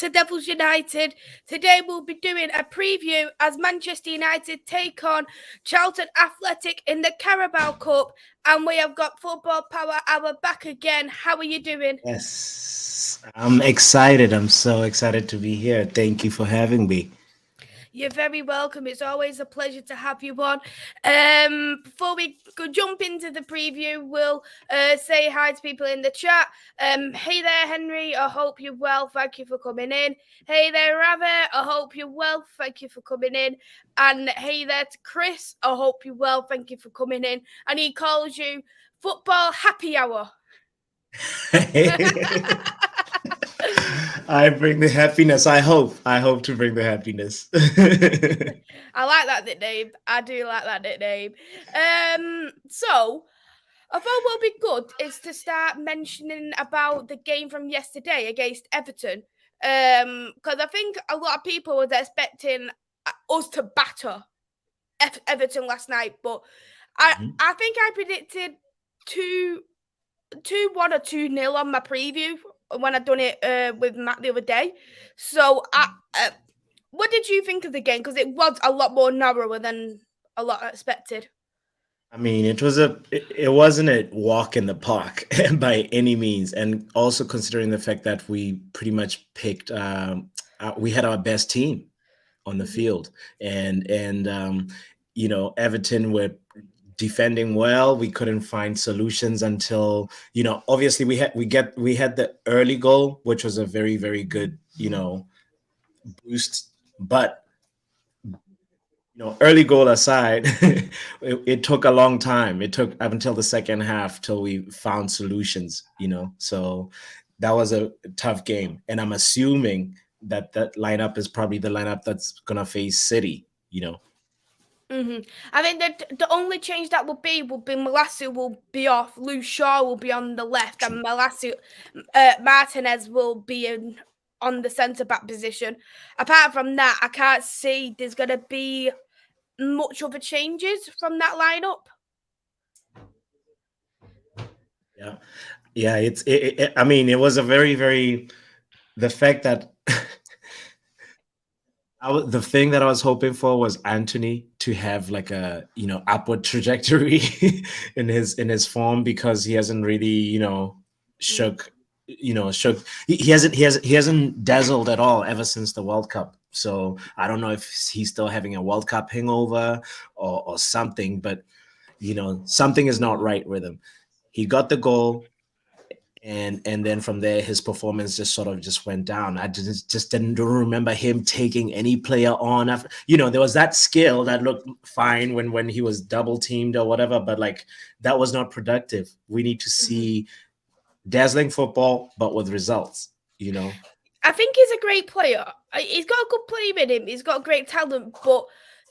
to Devils United. Today we'll be doing a preview as Manchester United take on Charlton Athletic in the Carabao Cup, and we have got Football Power Hour back again. How are you doing? Yes, I'm excited. I'm so excited to be here. Thank you for having me. You're very welcome. It's always a pleasure to have you on. Before we go jump into the preview, we'll say hi to people in the chat. Hey there, Henry. I hope you're well. Thank you for coming in. Hey there, Ravi. I hope you're well. Thank you for coming in. And hey there to Chris. I hope you're well. Thank you for coming in. And he calls you Football Happy Hour. I bring the happiness. I hope to bring the happiness. I like that nickname. I do like that nickname. So I thought what would be good is to start mentioning about the game from yesterday against Everton. Because I think a lot of people was expecting us to batter Everton last night, but I think I predicted 2-1 or 2-0 on my preview when I done it with Matt the other day. So what did you think of the game? Because it was a lot more narrower than a lot expected. I mean, it wasn't a walk in the park by any means, and also considering the fact that we pretty much picked, we had our best team on the field, and Everton were defending well. We couldn't find solutions until, obviously we had the early goal, which was a very, very good, boost. But early goal aside, it took a long time. It took up until the second half till we found solutions, So that was a tough game. And I'm assuming that lineup is probably the lineup that's going to face City, I think that the only change that will be Malasu will be off, Luke Shaw will be on the left, and Malasu Martinez will be on the centre-back position. Apart from that, I can't see there's going to be much other changes from that lineup. Yeah. I mean, it was a very, very, the fact that the thing that I was hoping for was Anthony to have like a upward trajectory in his form, because he hasn't really shook. He hasn't dazzled at all ever since the World Cup. So I don't know if he's still having a World Cup hangover or something, but something is not right with him. He got the goal, and then from there his performance just went down. I just didn't remember him taking any player on after. There was that skill that looked fine when he was double teamed or whatever, but like that was not productive. We need to see dazzling football, but with results. I think he's a great player. He's got a good play in him. He's got great talent, but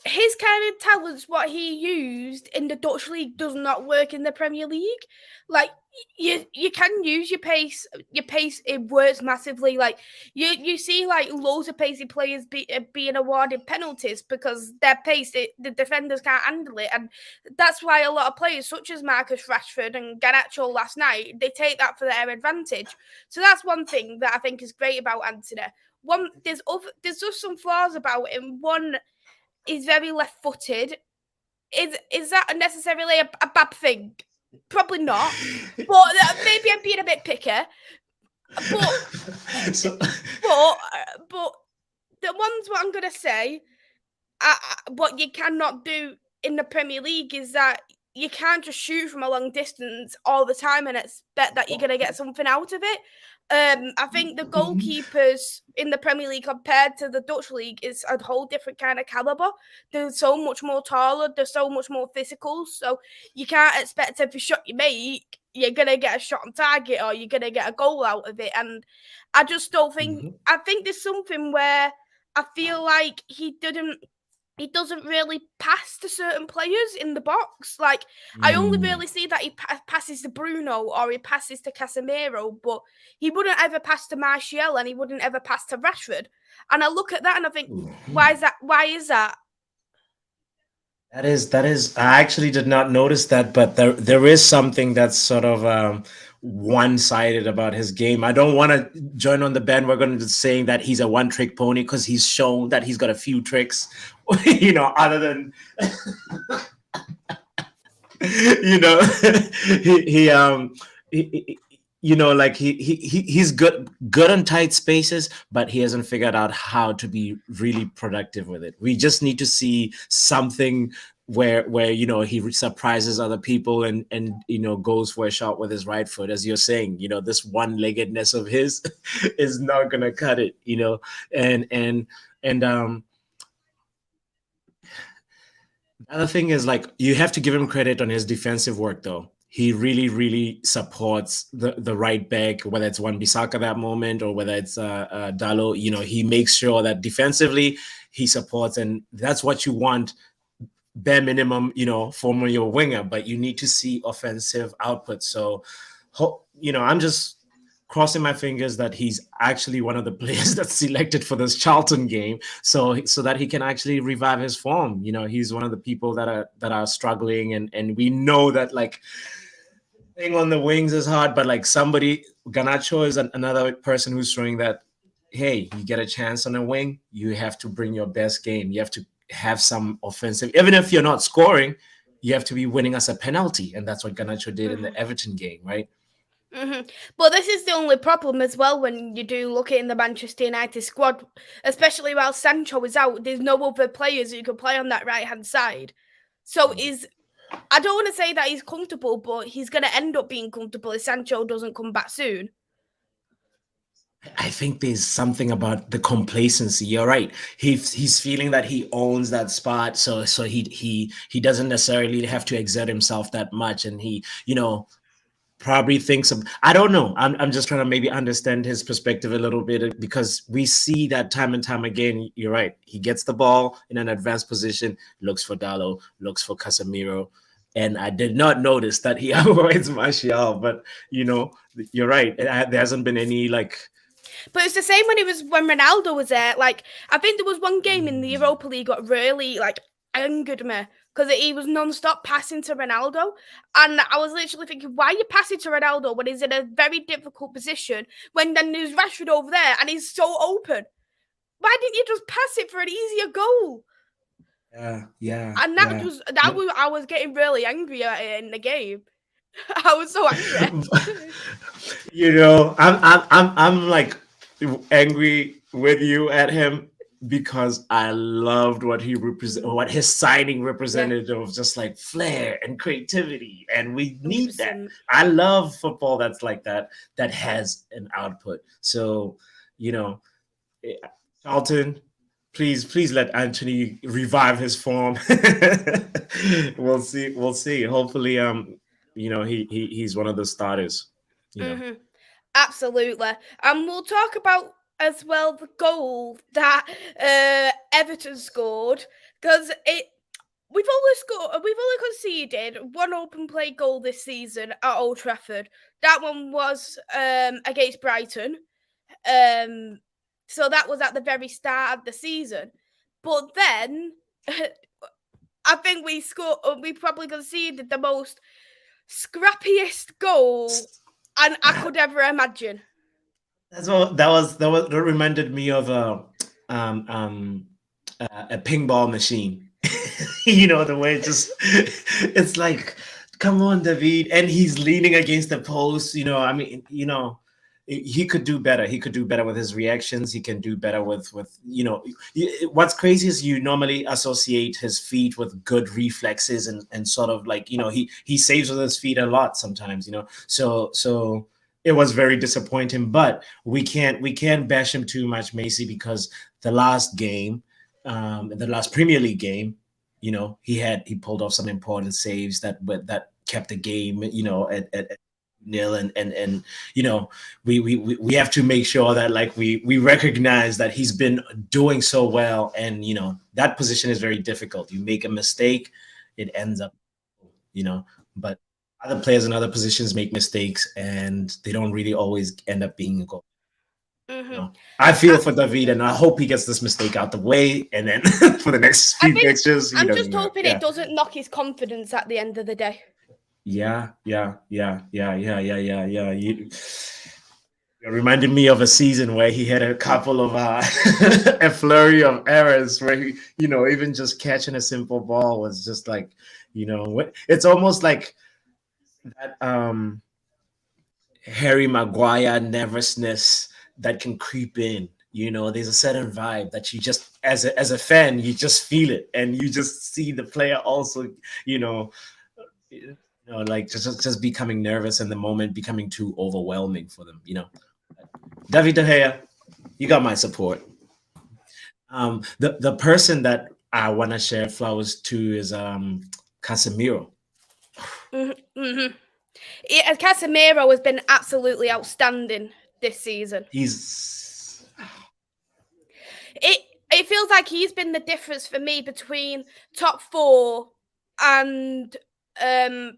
his kind of talents, what he used in the Dutch league, does not work in the Premier League. Like you can use your pace. Your pace, it works massively. Like you see like loads of pacey players being awarded penalties because their pace, the defenders can't handle it, and that's why a lot of players such as Marcus Rashford and Garnacho last night, they take that for their advantage. So that's one thing that I think is great about Anthony. There's just some flaws about him. One, he's very left-footed. Is that necessarily a bad thing? Probably not. But maybe I'm being a bit picky. But the ones what I'm gonna say, what you cannot do in the Premier League is that you can't just shoot from a long distance all the time and expect that you're gonna get something out of it. I think the goalkeepers in the Premier League compared to the Dutch league is a whole different kind of caliber. They're so much more taller. They're so much more physical. So you can't expect every shot you make, you're going to get a shot on target or you're going to get a goal out of it. And I just don't think, I think there's something where I feel like he doesn't really pass to certain players in the box. Like, I only really see that he passes to Bruno or he passes to Casemiro, but he wouldn't ever pass to Martial and he wouldn't ever pass to Rashford. And I look at that and I think, why is that? Why is that? That is. I actually did not notice that, but there is something that's sort of one-sided about his game. I don't want to join on the bandwagon saying that he's a one-trick pony, because he's shown that he's got a few tricks, other than he's good on tight spaces, but he hasn't figured out how to be really productive with it. We just need to see something where he surprises other people and goes for a shot with his right foot. As you're saying, this one-leggedness of his is not gonna cut it. And the other thing is, like, you have to give him credit on his defensive work, though. He really, really supports the right back, whether it's Wan-Bissaka that moment or whether it's Dalo. He makes sure that defensively he supports, and that's what you want, bare minimum, from your winger. But you need to see offensive output. So, I'm just crossing my fingers that he's actually one of the players that's selected for this Charlton game, so that he can actually revive his form. He's one of the people that are struggling, and we know that, like, playing on the wings is hard, but like Garnacho is another person who's showing that, hey, you get a chance on a wing, you have to bring your best game. You have to have some offensive, even if you're not scoring, you have to be winning us a penalty, and that's what Garnacho did in the Everton game, right? But this is the only problem as well when you do look at in the Manchester United squad, especially while Sancho is out. There's no other players who can play on that right-hand side. So I don't want to say that he's comfortable, but he's going to end up being comfortable if Sancho doesn't come back soon. I think there's something about the complacency. You're right. He's feeling that he owns that spot, so he doesn't necessarily have to exert himself that much, and he probably thinks of, I don't know. I'm just trying to maybe understand his perspective a little bit, because we see that time and time again. You're right. He gets the ball in an advanced position, looks for Dalo, looks for Casemiro. And I did not notice that he avoids Martial, but you're right. There hasn't been any But it's the same when Ronaldo was there. Like, I think there was one game in the Europa League that really angered me, because he was non-stop passing to Ronaldo. And I was literally thinking, why are you passing to Ronaldo when he's in a very difficult position, when then there's Rashford over there and he's so open? Why didn't you just pass it for an easier goal? Yeah. And I was getting really angry at it in the game. I was so angry. I'm like angry with you at him, because I loved what what his signing represented of just like flair and creativity, and we need 100%. That. I love football that's like that has an output. So, Charlton, please let Anthony revive his form. We'll see. Hopefully, he's one of the starters. Absolutely. And we'll talk about as well the goal that Everton scored, because we've only conceded one open play goal this season at Old Trafford. That one was against Brighton. So that was at the very start of the season. But then I think we probably conceded the most scrappiest goal and I could ever imagine. That reminded me of a pinball machine. The way it's like, come on, David, and he's leaning against the post. He could do better. He could do better with his reactions. He can do better with what's crazy is you normally associate his feet with good reflexes and sort of like, he saves with his feet a lot sometimes, so it was very disappointing. But we can't bash him too much, Maisy, because the last game, the last Premier League game, he pulled off some important saves that kept the game, at nil, and we have to make sure that we recognize that he's been doing so well, and that position is very difficult. You make a mistake, it ends up, but other players in other positions make mistakes and they don't really always end up being a goal. I feel for David, and I hope he gets this mistake out the way, and then for the next few fixtures, I'm just hoping it doesn't knock his confidence at the end of the day. Yeah. It reminded me of a season where he had a couple of a flurry of errors where he, even just catching a simple ball was just like, it's almost like that Harry Maguire nervousness that can creep in. There's a certain vibe that you just, as a fan, you just feel it, and you just see the player also, like just becoming nervous, and the moment becoming too overwhelming for them. David De Gea, you got my support. The person that I want to share flowers to is Casemiro. Casemiro has been absolutely outstanding this season. It feels like he's been the difference for me between top 4 and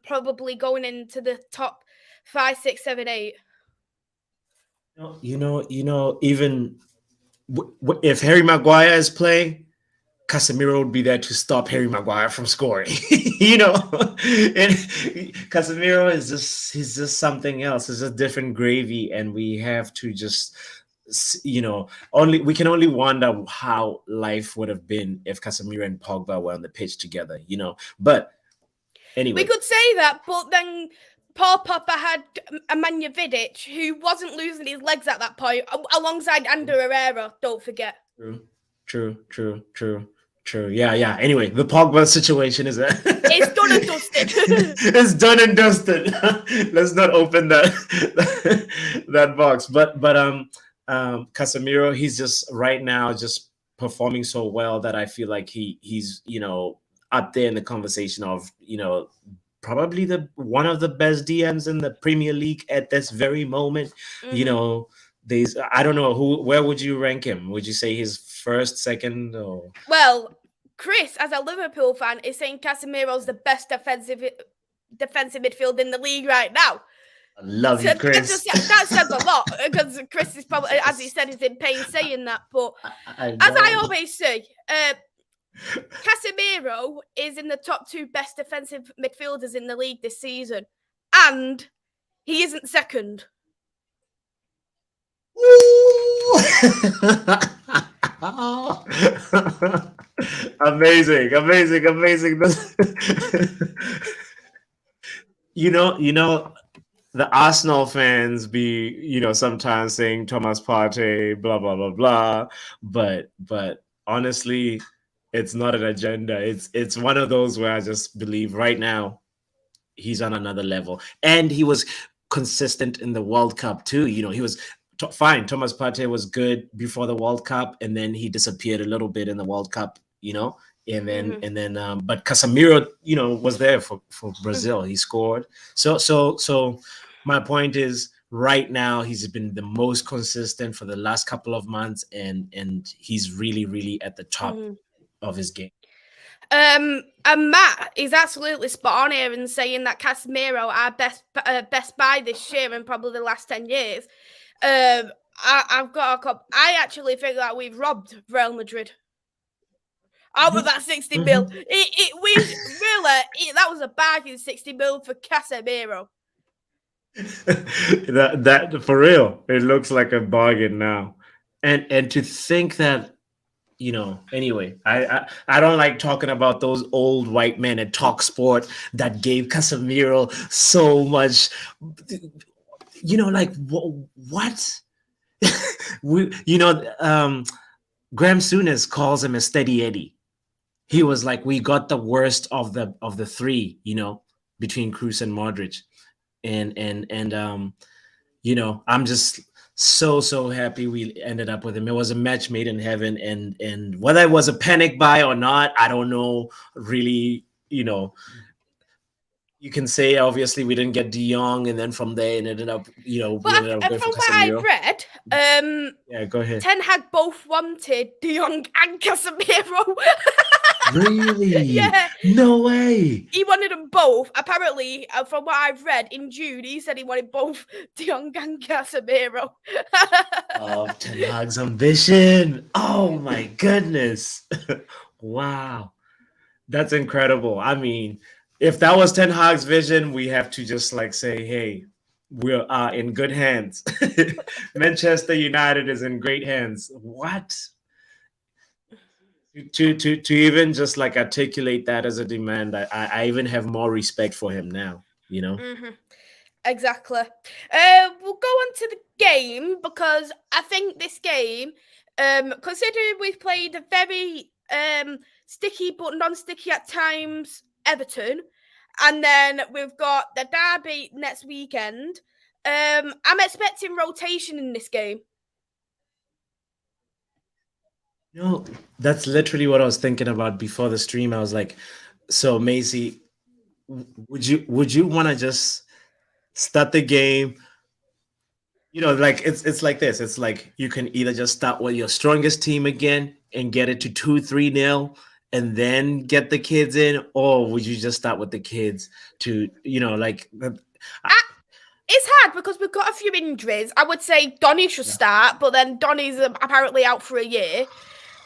probably going into the top 5, 6, 7, 8. Even if Harry Maguire is playing, Casemiro would be there to stop Harry Maguire from scoring. And Casemiro he's just something else. It's a different gravy, and we have to just, we can only wonder how life would have been if Casemiro and Pogba were on the pitch together. But anyway, we could say that, but then Paul Popper had Emmanuel Vidic, who wasn't losing his legs at that point, alongside Ander Herrera, don't forget. True. Yeah. Anyway, the Pogba situation is it's done and dusted. It's done and dusted. Let's not open that box. But Casemiro, he's just right now just performing so well that I feel like he's up there in the conversation of probably one of the best DMs in the Premier League at this very moment. Mm-hmm. I don't know where would you rank him? Would you say he's first, second, or? Well, Chris, as a Liverpool fan, is saying Casemiro's the best defensive midfield in the league right now. I love you, Chris. That says a lot, because Chris is probably, as he said, is in pain saying that. But as I always say, Casemiro is in the top 2 best defensive midfielders in the league this season, and he isn't second. Amazing. The Arsenal fans be, sometimes saying Thomas Partey, blah blah blah blah, but honestly, it's not an agenda. It's one of those where I just believe right now he's on another level, and he was consistent in the World Cup too. He was fine. Thomas Partey was good before the World Cup, and then he disappeared a little bit in the World Cup, and then but Casemiro, was there for Brazil. He scored. So my point is, right now he's been the most consistent for the last couple of months, and he's really, really at the top of his game. And Matt is absolutely spot on here in saying that Casemiro our best buy this year and probably the last 10 years. I've got I actually think that we've robbed Real Madrid out of that 60 mil. That was a bargain, 60 mil for Casemiro. that for real, it looks like a bargain now, and to think that, anyway, I don't like talking about those old white men at Talk Sport that gave Casemiro so much, like what? Graham Souness calls him a steady Eddie. He was like, we got the worst of the three, between Kroos and Modric. And I'm just so happy we ended up with him. It was a match made in heaven, and whether it was a panic buy or not, I don't know really. You can say obviously we didn't get De Jong, and then from there it ended up, from what I've read, yeah, go ahead. Ten Hag both wanted De Jong and Casemiro. Really? Yeah. No way. He wanted them both. Apparently, from what I've read, in June, he said he wanted both De Jong and Casemiro. Ten Hag's ambition. Oh my goodness. Wow. That's incredible. I mean, if that was Ten Hag's vision, we have to just like say, hey, we're in good hands. Manchester United is in great hands. What? To even just like articulate that as a demand, I even have more respect for him now, you know? Mm-hmm. Exactly. We'll go on to the game because I think this game, considering we've played a very sticky but non-sticky at times Everton, and then we've got the derby next weekend. I'm expecting rotation in this game. You know, that's literally what I was thinking about before the stream. I was like, so Maisy, would you want to just start the game? You know, like it's like this. It's like you can either just start with your strongest team again and get it to 2-3-0 and then get the kids in, or would you just start with the kids to, like It's hard because we've got a few injuries. I would say Donny should start, but then Donny's apparently out for a year.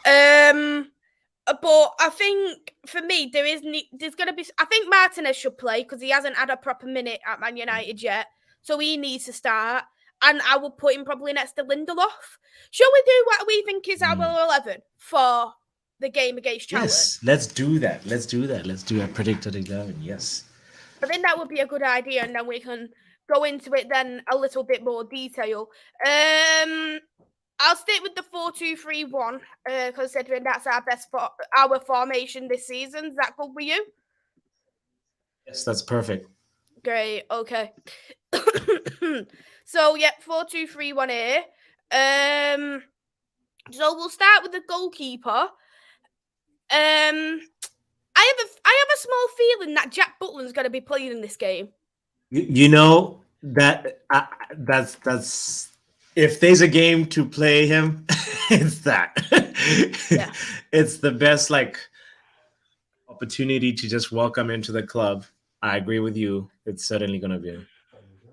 But I think for me, there's going to be. I think Martinez should play because he hasn't had a proper minute at Man United yet, so he needs to start. And I will put him probably next to Lindelof. Shall we do what we think is our 11 for the game against Charlton? Yes, let's do that. Let's do a predicted 11. Yes. I think that would be a good idea, and then we can go into it then a little bit more detail. I'll stick with the 4-2-3-1, considering that's our formation this season. Is that good with you? Yes, that's perfect. Great. Okay. So yeah, 4-2-3-1 here. So we'll start with the goalkeeper. I have a small feeling that Jack Butland's going to be playing in this game. You know that's if there's a game to play him, it's that. Yeah. It's the best like opportunity to just welcome into the club. I agree with you. It's certainly going to be.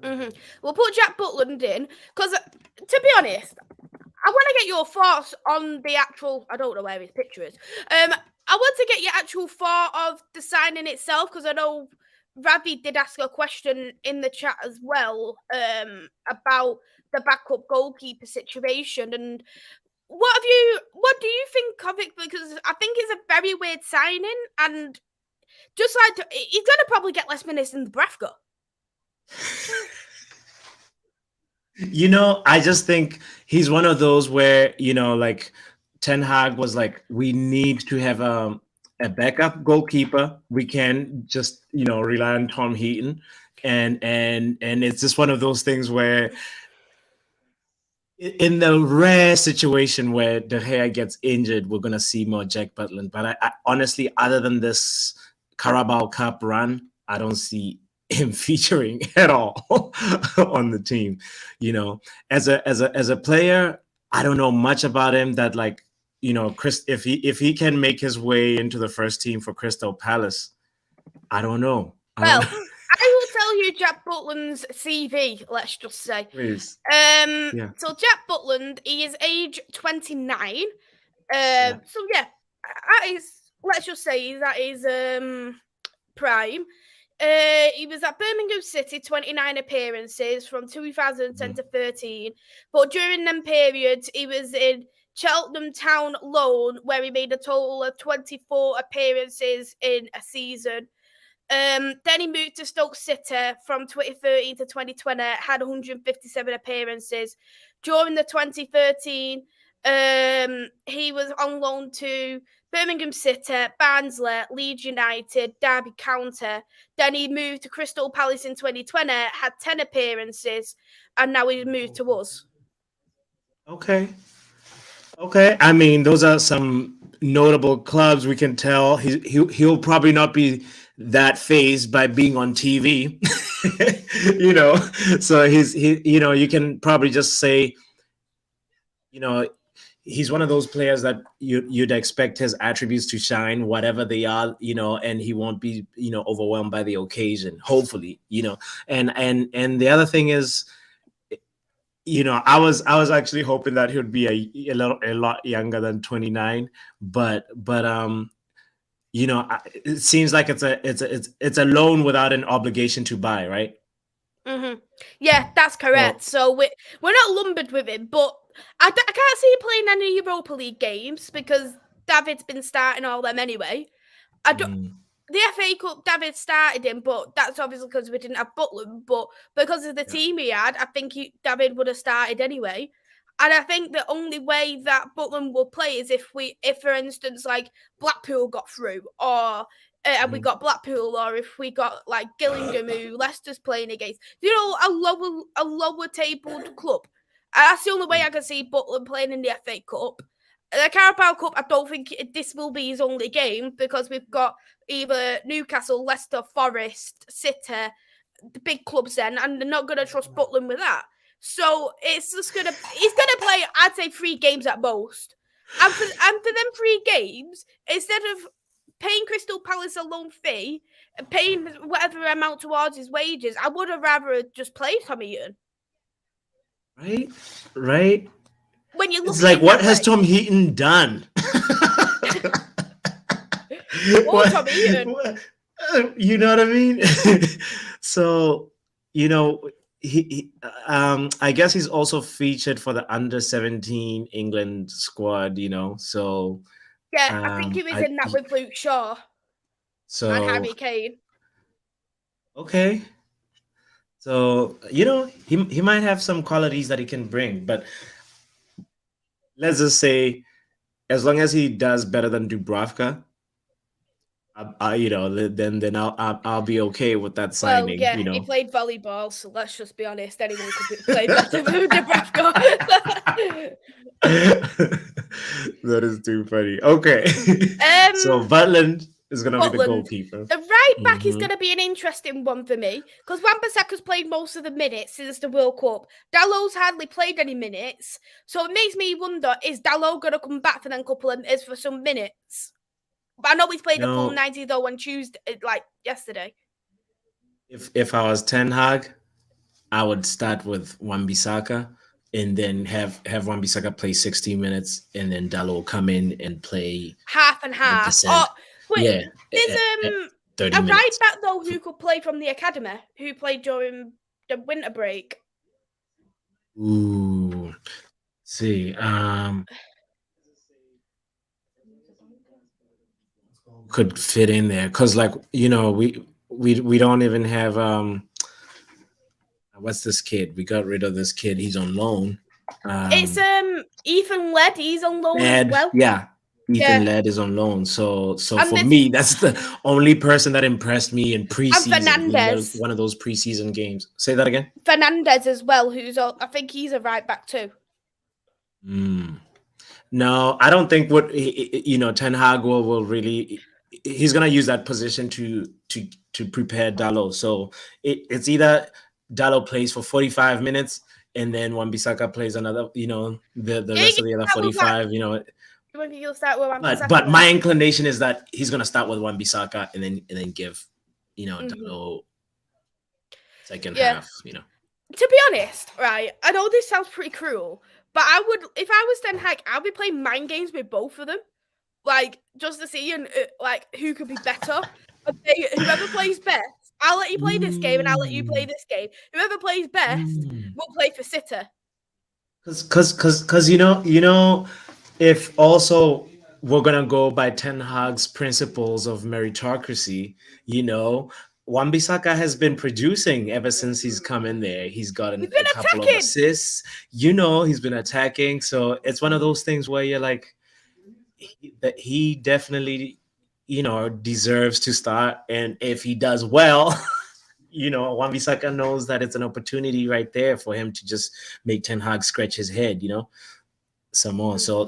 Mm-hmm. We'll put Jack Butland in because, to be honest, I want to get your thoughts on the actual. I don't know where his picture is. I want to get your actual thought of the signing itself because I know Ravi did ask a question in the chat as well about the backup goalkeeper situation. And what do you think of it? Because I think it's a very weird signing, and just like he's going to probably get less minutes than the Brafka. I just think he's one of those where, like Ten Hag was like, we need to have a backup goalkeeper. We can just, rely on Tom Heaton. And it's just one of those things where in the rare situation where De Gea gets injured, we're going to see more Jack Butland. But I honestly, other than this Carabao Cup run, I don't see him featuring at all on the team. As a player, I don't know much about him. That like, Chris, if he can make his way into the first team for Crystal Palace, I don't know. Well, I will tell you Jack Butland's CV, let's just say. Please. So Jack Butland, he is age 29. So yeah, that is, let's just say that is prime. He was at Birmingham City, 29 appearances from 2010 to 13. But during them periods, he was in Cheltenham Town loan, where he made a total of 24 appearances in a season. Then he moved to Stoke City from 2013 to 2020, had 157 appearances. During the 2013, he was on loan to Birmingham City, Barnsley, Leeds United, Derby County. Then he moved to Crystal Palace in 2020, had 10 appearances, and now he's moved to us. Okay. I mean, those are some notable clubs. We can tell he'll probably not be that phased by being on TV, So you can probably just say, he's one of those players that you'd expect his attributes to shine, whatever they are, and he won't be, overwhelmed by the occasion, hopefully, and the other thing is, I was actually hoping that he would be a lot younger than 29, but it seems like it's a loan without an obligation to buy, right? Yeah, that's correct. So, So we're not lumbered with him, but I can't see him playing any Europa League games because David's been starting all them anyway. I don't. The FA Cup, David started him, but that's obviously because we didn't have Butland. But because of the yeah. team he had, I think David would have started anyway. And I think the only way that Butland will play is if for instance, like Blackpool got through, or and we got Blackpool, or if we got like Gillingham, who Leicester's playing against, a lower tabled club. That's the only way I can see Butland playing in the FA Cup. The Carabao Cup, I don't think this will be his only game because we've got either Newcastle, Leicester, Forest, City, the big clubs then, and they're not going to trust Butland with that. So it's just he's gonna play, I'd say 3 games at most. And for them 3 games, instead of paying Crystal Palace a loan fee and paying whatever amount towards his wages, I would have rather just played Tom Heaton. Right. When you look It's at like, it what that has way. Tom Heaton done? Tom Heaton. You know what I mean? So, I guess he's also featured for the under-17 England squad, so Yeah, I think he was in that with Luke Shaw and so Harry Kane. okay. So, he might have some qualities that he can bring, but let's just say as long as he does better than Dubravka, then I'll be okay with that Well, signing. yeah, he played volleyball, so let's just be honest. Anyone could play better than Dubravka. That is too funny. Okay, so Butland is gonna be the goalkeeper. The right back is going to be an interesting one for me because Wan-Bissaka's played most of the minutes since the World Cup. Dallow's hardly played any minutes, so it makes me wonder: is Dallow going to come back for them couple of for some minutes? But I know he's played the full 90 though on Tuesday, like yesterday. If I was Ten Hag, I would start with Wan-Bissaka and then have Wan-Bissaka play 60 minutes and then Dalot come in and play half and half. Oh, wait, yeah, there's 30 a minutes. right back though who could play from the academy, who played during the winter break. Ooh, see, could fit in there because, like, we don't even have what's this kid? We got rid of this kid. He's on loan. It's Ethan Led. He's on loan as well. Yeah, Ethan Led is on loan. So for me, that's the only person that impressed me in preseason. And Fernandez, one of those preseason games. Say that again. Fernandez as well, I think he's a right back too. No, I don't think Ten Hag will really. He's gonna use that position to prepare Dalot. So it's either Dalot plays for 45 minutes and then Wan-Bissaka plays another. The rest of the other 45. You think he'll start with Wan-Bissaka? But my inclination is that he's gonna start with Wan-Bissaka and then give Dalot second half. To be honest, right? I know this sounds pretty cruel, but I would, if I was Ten Hag, I'd be playing mind games with both of them. Like, just to see like who could be better. Whoever plays best, I'll let you play this game and I'll let you play this game. Whoever plays best will play for City. Because if also we're gonna go by Ten Hag's principles of meritocracy, Wan-Bissaka has been producing ever since he's come in there. He's gotten a couple of assists. He's been attacking. So it's one of those things where you're like, that he definitely, deserves to start. And if he does well, Wan-Bissaka knows that it's an opportunity right there for him to just make Ten Hag scratch his head, some more. So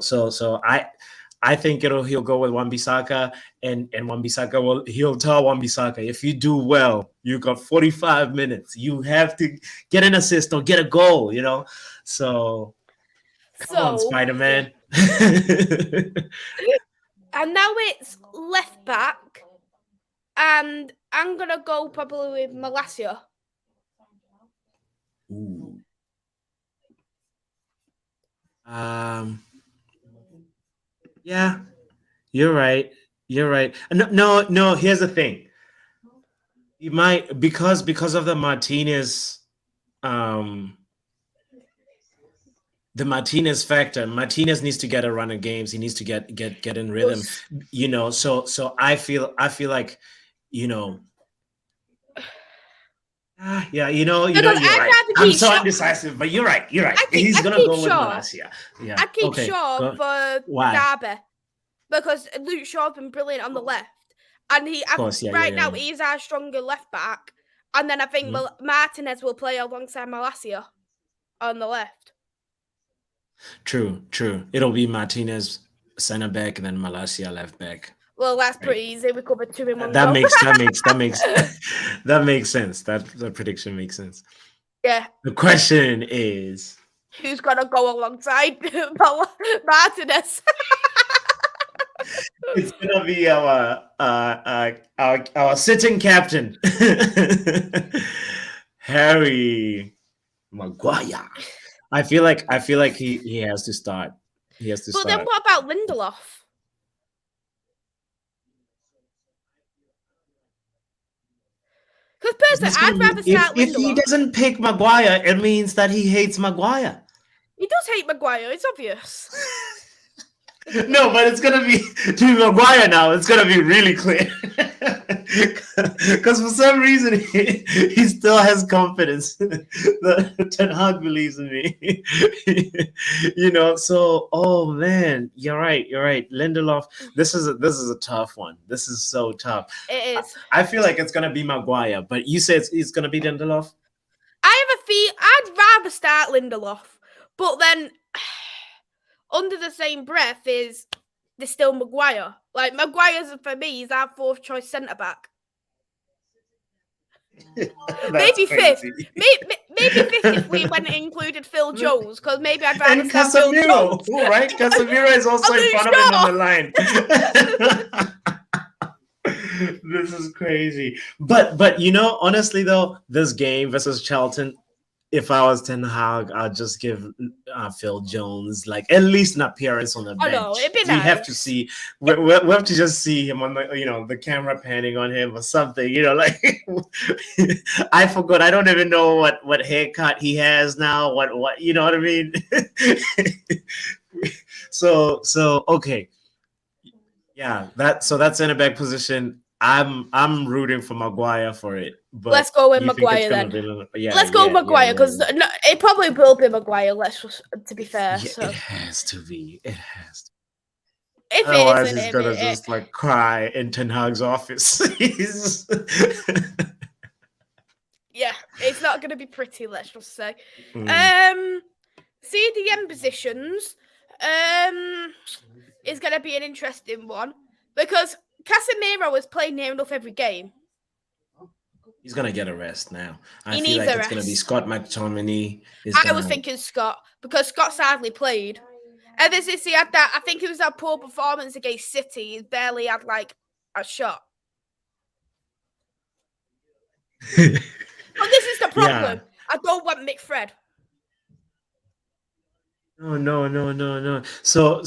I think he'll go with Wan-Bissaka, and Wan-Bissaka he'll tell Wan-Bissaka, if you do well, you got 45 minutes. You have to get an assist or get a goal, So come on, Spider-Man. And now it's left back, and I'm gonna go probably with Malacia. Ooh. Yeah, you're right. You're right. No. Here's the thing. You might because of um, the Martinez factor. Martinez needs to get a run of games. He needs to get in rhythm. So I feel like, you know. Yeah, you're right. I'm so indecisive, but you're right. He's gonna go with Malacia. Yeah. I keep Shaw for Derby because Luke Shaw's been brilliant on the left, and now he's our stronger left back. And then I think Martinez will play alongside Malacia on the left. True. It'll be Martinez center back and then Malacia left back. Well, that's pretty easy. We covered 2 in 1 that goal. makes that makes sense. That prediction makes sense. Yeah. The question is, who's gonna go alongside Martinez? It's gonna be our sitting captain, Harry Maguire. I feel like he has to start. But then what about Lindelof? Because personally, I'd rather start Lindelof. If he doesn't pick Maguire, it means that he hates Maguire. He does hate Maguire. It's obvious. No, but it's gonna be to Maguire now. It's gonna be really clear because for some reason he still has confidence that Ten Hag believes in me. So oh man, you're right. Lindelof, this is a tough one. This is so tough. It is. I feel like it's gonna be Maguire, but you said it's gonna be Lindelof. I have a feel I'd rather start Lindelof, but then under the same breath there's still Maguire. Like Maguire's, for me, he's our 4th choice centre back. Maybe fifth. Maybe fifth if we went and included Phil Jones, because maybe I'd rather start Phil Jones. Right? Casemiro is also in front of him on the line. This is crazy. But honestly though, this game versus Charlton, if I was Ten Hag, I'd just give Phil Jones at least an appearance on the bench. Oh, no, it'd be nice. We have to see. We have to just see him on the camera panning on him or something. I forgot. I don't even know what haircut he has now. What you know what I mean? So okay, yeah. That center back position. I'm rooting for Maguire for it. But let's go with Maguire then. Let's go with Maguire because it probably will be Maguire. To be fair, it has to be. It has to. If otherwise, he's gonna just cry in Ten Hag's office. Yeah, it's not gonna be pretty. Let's just say. CDM positions is gonna be an interesting one because Casemiro was playing near enough every game. He's going to get a rest now. I feel like it's going to be Scott McTominay. I was thinking Scott, because Scott's hardly played. Ever since he had that, I think it was that poor performance against City, he barely had a shot. But this is the problem. Yeah. I don't want McFred. No. So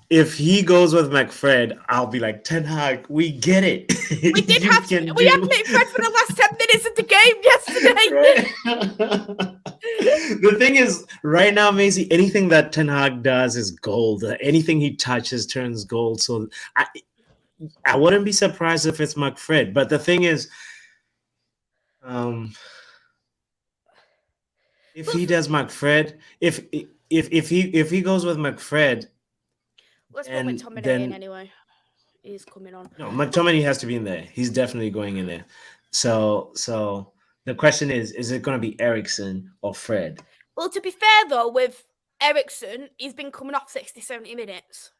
if he goes with McFred, I'll be like, Ten Hag, we get it. We had McFred for the last 10 minutes of the game yesterday. The thing is, right now, Maisy, anything that Ten Hag does is gold. Anything he touches turns gold. So I wouldn't be surprised if it's McFred. But the thing is, if he does McFred, if he goes with McFred, let's put McTominay in anyway. He's coming on. No, McTominay has to be in there. He's definitely going in there. So the question is it going to be Eriksen or Fred? Well, to be fair though, with Eriksen, he's been coming off 60-70 minutes.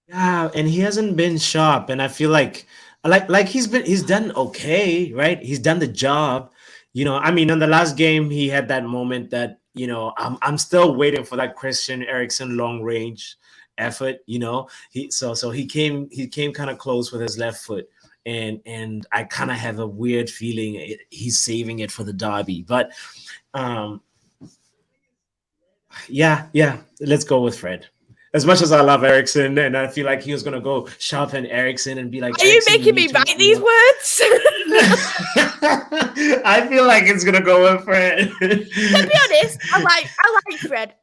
Yeah, and he hasn't been sharp, and I feel like he's done okay, right? He's done the job. I mean, in the last game, he had that moment that, I'm still waiting for that Christian Eriksen long range effort. He came kind of close with his left foot, and I kind of have a weird feeling he's saving it for the derby. But yeah, let's go with Fred. as much as I love Ericsson, and I feel like he was gonna go sharpen Ericsson and be like, Are you Ericsson, making me write these words? I feel like it's gonna go with Fred. To be honest, I like Fred.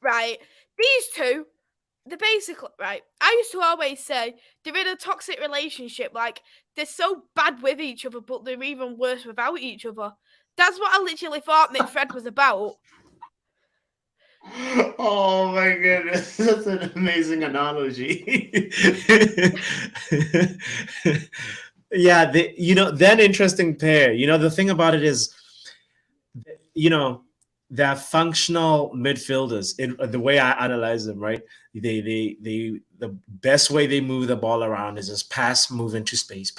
Right, these two, they're basically right. I used to always say they're in a toxic relationship. Like they're so bad with each other, but they're even worse without each other. That's what I literally thought Nick Fred was about. Oh my goodness, that's an amazing analogy. Yeah, they're an interesting pair. The thing about it is, they're functional midfielders. The way I analyze them, right? The best way they move the ball around is just pass, move into space,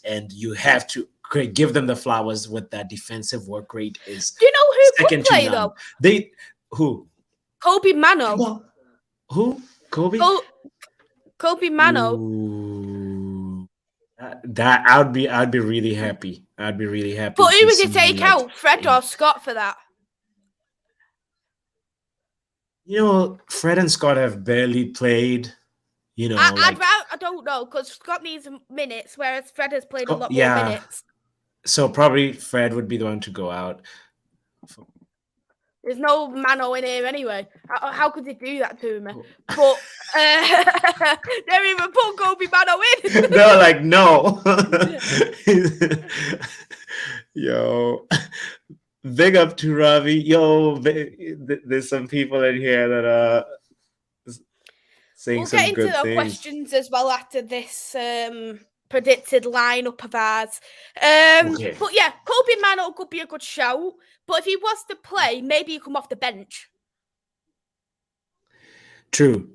and you have to give them the flowers with that defensive work rate is. Do you know who could second to play none. though? Who? Kobe Mano. Who? Kobe? Kobe Mano. Ooh. That I'd be really happy. I'd be really happy. But who to would you see, take like, out, Fred or Scott, for that? Fred and Scott have barely played. I don't know, because Scott needs minutes, whereas Fred has played a lot more minutes. So probably Fred would be the one to go out. There's no Mano in here anyway. How could they do that to me? But they even put Kobe Mano in. They're like, no. Yo, big up to Ravi. Yo, there's some people in here that are saying some good things. We'll get into the questions as well after this predicted lineup of ours. Okay. But yeah, Kobe Mano could be a good shout. But if he was to play, maybe he come off the bench. True.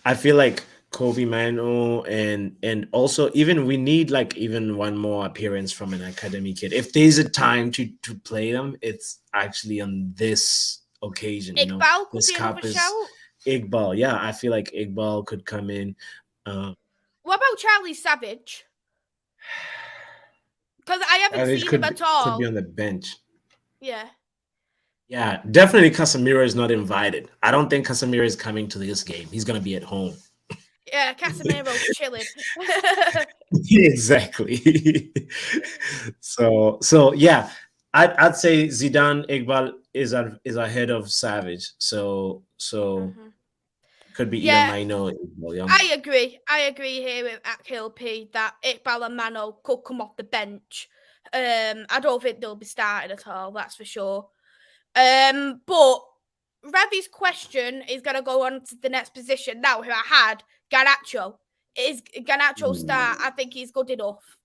I feel like Kobe Mano and also even we need like even one more appearance from an academy kid. If there's a time to play them, it's actually on this occasion. Iqbal could be another shout. Iqbal, yeah, I feel like Iqbal could come in. What about Charlie Savage? Because I haven't seen him at all. Could be on the bench. Yeah. Yeah, definitely Casemiro is not invited. I don't think Casemiro is coming to this game. He's going to be at home. Yeah, Casemiro's chilling. Exactly. So yeah, I'd say Zidane Iqbal is ahead of Savage. So could be either Mino or Iqbal. I agree here with Akhil P that Iqbal and Mano could come off the bench. I don't think they'll be starting at all, that's for sure. But Ravi's question is going to go on to the next position now, who I had, Garnacho. Is Garnacho start? I think he's good enough.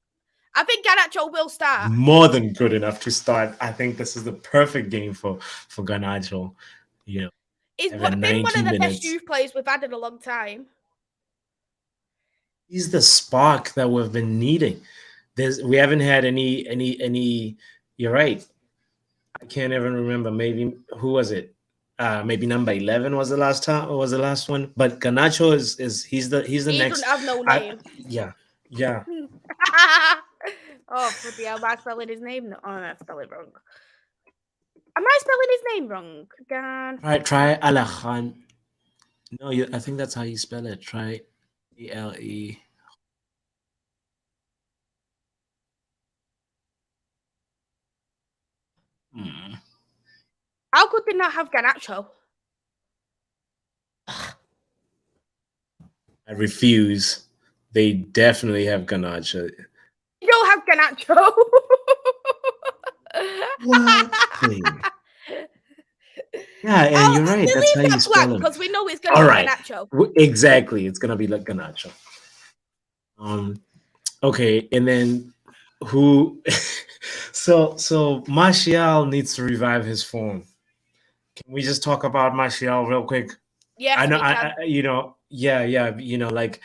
I think Garnacho will start. More than good enough to start. I think this is the perfect game for Garnacho. He's been one of the best youth players we've had in a long time. He's the spark that we've been needing. We haven't had any. You're right. I can't even remember. Maybe who was it? Maybe number 11 was the last time, or was the last one. But Garnacho is he's the next. He doesn't have no name. Yeah. Oh, bloody hell! Am I spelling his name? Oh, I spell it wrong. Am I spelling his name wrong? Try Alakhan. No, I think that's how you spell it. Try E-L-E. How could they not have Garnacho? I refuse. They definitely have Garnacho. You don't have Garnacho. What? Yeah, and you're right. That's how you spell it. Because we know it's going to be Garnacho. Exactly. It's going to be like Garnacho. Okay, and then who? So Martial needs to revive his form. Can we just talk about Martial real quick? Yeah, I know. Like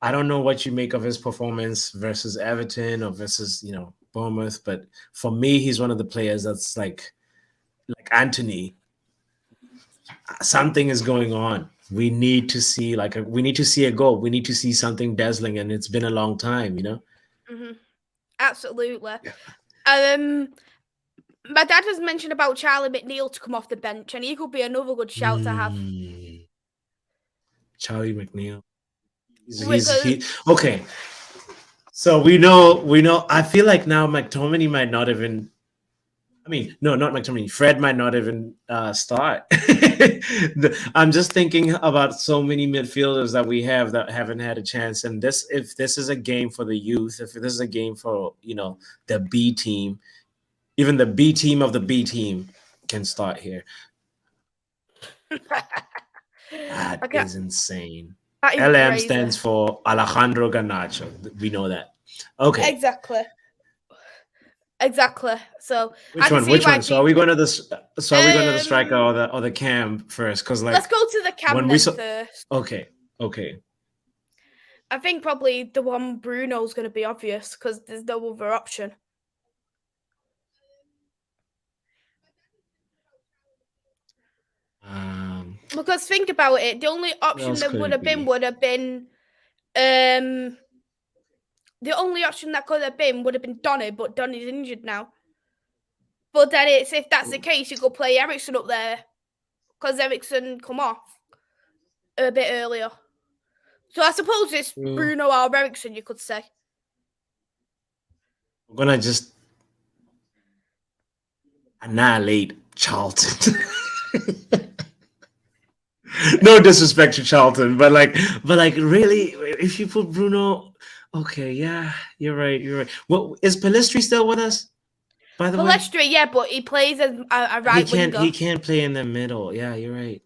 I don't know what you make of his performance versus Everton or versus Bournemouth, but for me, he's one of the players that's like Anthony. Something is going on. We need to see a goal. We need to see something dazzling, and it's been a long time, Mm-hmm. Absolutely. Yeah. My dad has mentioned about Charlie McNeil to come off the bench, and he could be another good shout to have. Charlie McNeil. Because- Okay. So we know. I feel like now McTominay might not even. I mean, no, not McTominay. Fred might not even start. I'm just thinking about so many midfielders that we have that haven't had a chance. And if this is a game for the youth, if this is a game for the B team, even the B team of the B team can start here. That is insane. That is LM crazy. stands for Alejandro Garnacho. We know that. Okay. Exactly. So which one? So are we going to the striker or the cam first? Because let's go to the cam first. Okay. I think probably the one Bruno's going to be obvious because there's no other option. Because think about it, the only option that would have been the only option that could have been would have been Donny, but Donny's injured now. But then if that's the case, you could play Eriksen up there because Eriksen come off a bit earlier. So I suppose it's Bruno or Eriksen, you could say. We're gonna just annihilate Charlton. No disrespect to Charlton, but really, if you put Bruno, okay, yeah, you're right. Well, is Pellistri still with us? By the way, Pellistri, yeah, but he plays as a right winger. He can't play in the middle. Yeah, you're right.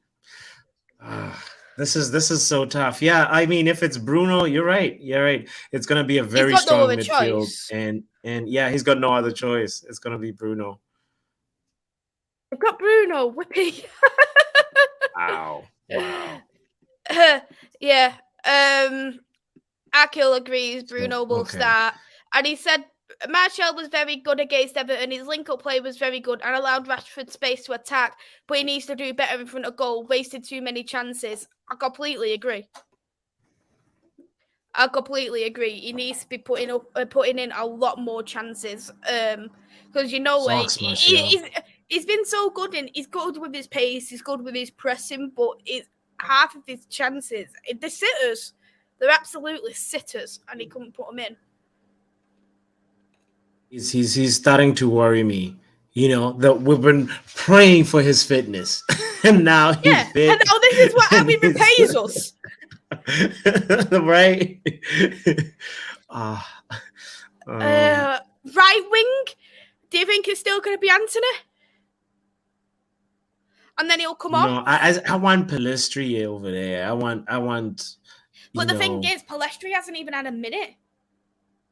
This is so tough. Yeah, I mean, if it's Bruno, you're right. It's gonna be a very strong midfield, choice. and yeah, he's got no other choice. It's gonna be Bruno. I've got Bruno, whippy. Wow. Yeah. Akil agrees Bruno will start. And he said Martial was very good against Everton. His link-up play was very good and allowed Rashford space to attack, but he needs to do better in front of goal. Wasted too many chances. I completely agree. He needs to be putting in a lot more chances. Because he's been so good he's good with his pace, he's good with his pressing, but half of his chances, they're sitters. They're absolutely sitters, and he couldn't put them in. He's starting to worry me. That we've been praying for his fitness, and now he's fit. And now this is what Abby repays us. Right? Right wing? Do you think it's still going to be Anthony? And then he'll come off. No, I want Pellistri over there. I want. But the thing is, Pellistri hasn't even had a minute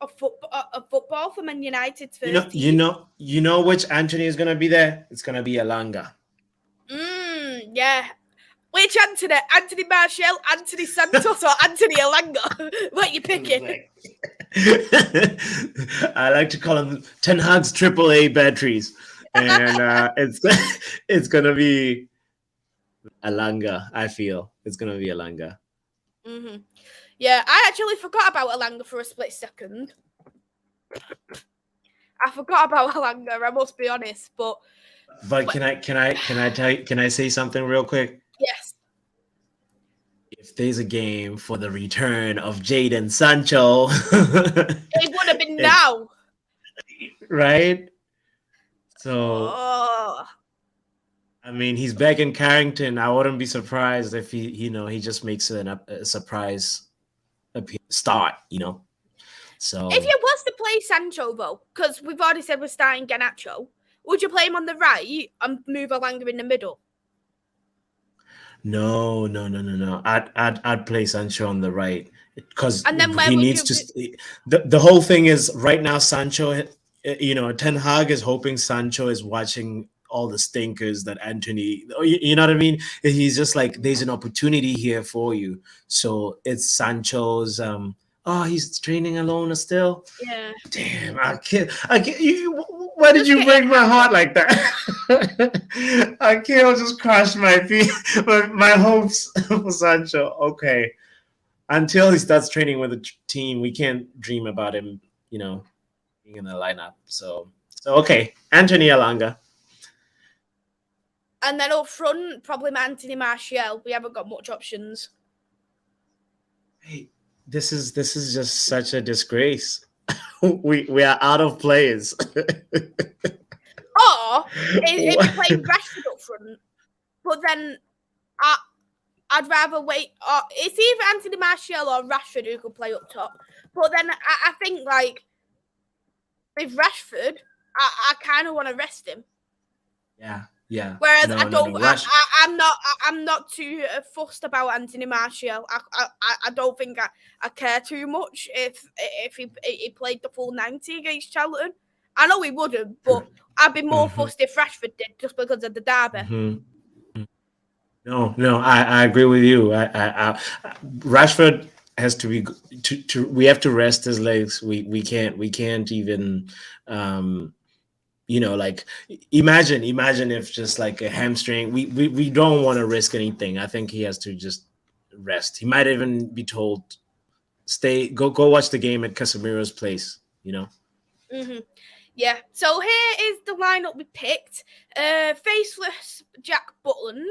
of football for Man United's first team. You know which Anthony is going to be there? It's going to be Elanga. Yeah. Which Anthony? Anthony Martial, Anthony Santos, or Anthony Elanga? What are you picking? I like to call them Ten Hag's AAA batteries. And it's going to be Elanga, I feel. It's going to be Elanga. Mm-hmm. Yeah, I actually forgot about Elanga for a split second. I forgot about Elanga, I must be honest, but can I say something real quick? Yes. If there's a game for the return of Jadon Sancho, it would have been now. Right? So I mean, he's back in Carrington. I wouldn't be surprised if he just makes a surprise start, So if you was to play Sancho though, because we've already said we're starting Garnacho, would you play him on the right and move Elanga in the middle? No. I'd play Sancho on the right because he needs to. The whole thing is right now. Sancho, Ten Hag is hoping Sancho is watching all the stinkers that Anthony. You know what I mean? He's just like, there's an opportunity here for you. So it's Sancho's. He's training alone still. Yeah. Damn, I can't. Why did you break my heart like that? I can't just crush my hopes for Sancho. Okay, until he starts training with the team, we can't dream about him, being in the lineup. So okay, Anthony Elanga. And then up front, probably Anthony Martial. We haven't got much options. Hey, this is just such a disgrace. We are out of players. Or if you play Rashford up front, but then I'd rather wait. It's either Anthony Martial or Rashford who could play up top. But then I think like with Rashford, I kind of want to rest him. Yeah. Whereas No, I don't. no. I'm not too fussed about Anthony Martial. I don't think I care too much if he played the full 90 against Charlton. I know he wouldn't, but I'd be more fussed if Rashford did just because of the derby. No, I agree with you. Rashford has to be we have to rest his legs. We can't even like imagine if just like a hamstring. We don't want to risk anything. I think he has to just rest. He might even be told go watch the game at Casemiro's place. Yeah, so here is the lineup we picked. Faceless Jack Butland,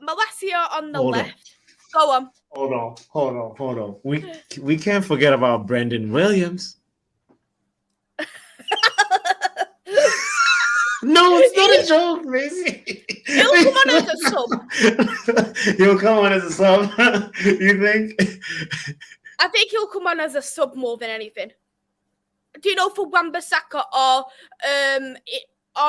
Malacia on the left. Go on. Hold on. We can't forget about Brendan Williams. No, it's not a joke, Maisy. He'll come on as a sub. He'll come on as a sub. You think? I think he'll come on as a sub more than anything. Do you know, for Wan-Bissaka or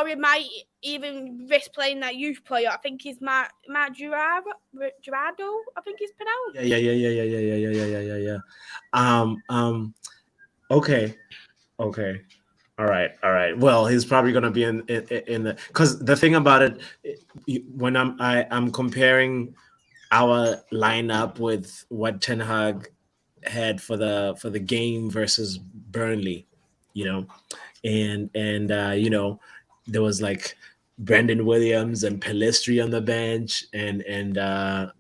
he might even risk playing that youth player? I think he's Matt Jurado. I think he's pronounced. Yeah. Okay. All right. Well, he's probably gonna be in the, because the thing about it, when I'm comparing our lineup with what Ten Hag had for the game versus Burnley, and there was like Brendan Williams and Pellistri on the bench, and I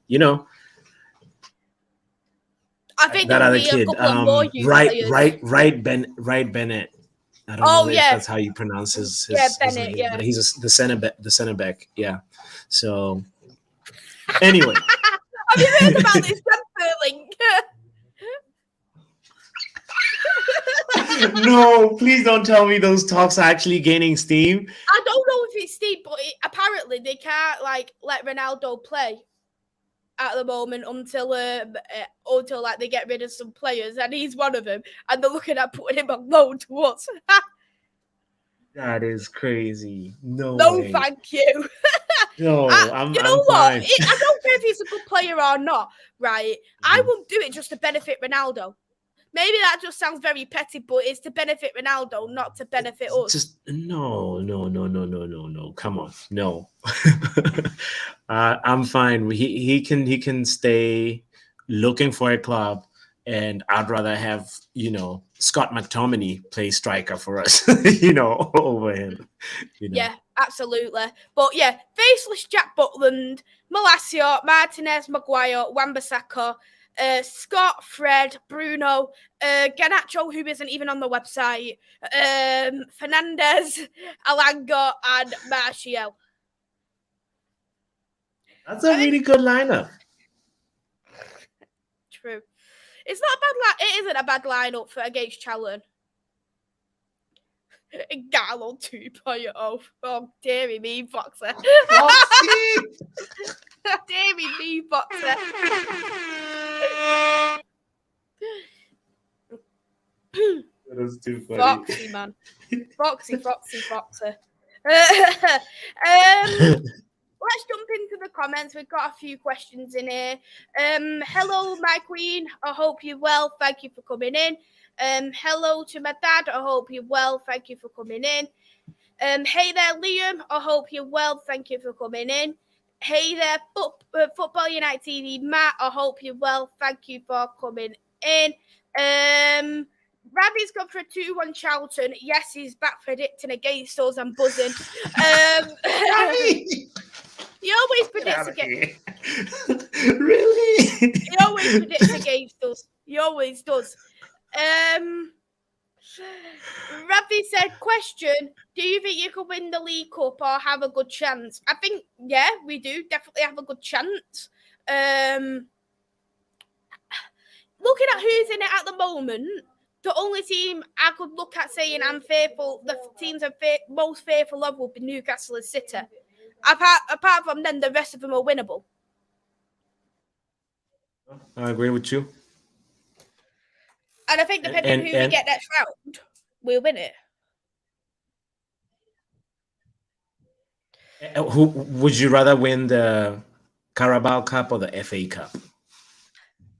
think that other be kid, a couple of more right Bennett. I don't know if that's how you pronounce his Bennett, name, but he's the center back. Yeah. So anyway, have you heard about this transfer link? No, please don't tell me those talks are actually gaining steam. I don't know if it's steam, but apparently they can't let Ronaldo play at the moment until like they get rid of some players, and he's one of them, and they're looking at putting him on loan to us. That is crazy. No way. Thank you. No, I'm what? I don't care if he's a good player or not, right? I won't do it just to benefit Ronaldo. Maybe that just sounds very petty, but it's to benefit Ronaldo, not to benefit us. Just no. Come on, no. I'm fine. He can stay looking for a club, and I'd rather have Scott McTominay play striker for us, over him. Yeah, absolutely. But yeah, faceless Jack Butland, Malacia, Martinez, Maguire, Wan-Bissaka, Scott, Fred, Bruno, Garnacho, who isn't even on the website, Fernandez, Alanga, and Martial. That's a really good lineup. True. It's not a bad it isn't a bad lineup for against Charlton. Gallo 2.0. Oh, dearie me, Boxer. Dearie me, Boxer. That was too funny. Foxy, man. Foxy. Let's jump into the comments. We've got a few questions in here. Hello, my queen. I hope you're well. Thank you for coming in. Hello to my dad. I hope you're well. Thank you for coming in. Hey there, Liam. I hope you're well. Thank you for coming in. Hey there, Football United TV, Matt. I hope you're well. Thank you for coming in. Ravi's gone for a 2-1 Charlton. Yes, he's back predicting against us. I'm buzzing. He always predicts against. Really? He always predicts against us. He always does. Ravi said, question, do you think you could win the League Cup or have a good chance? I think, yeah, we do definitely have a good chance. looking at who's in it at the moment, the only team I could look at saying I'm faithful, the teams I'm most faithful of would be Newcastle and City. Apart from them, the rest of them are winnable. I agree with you. And I think depending on who we get next round, we'll win it. Who would you rather win, the Carabao Cup or the FA Cup?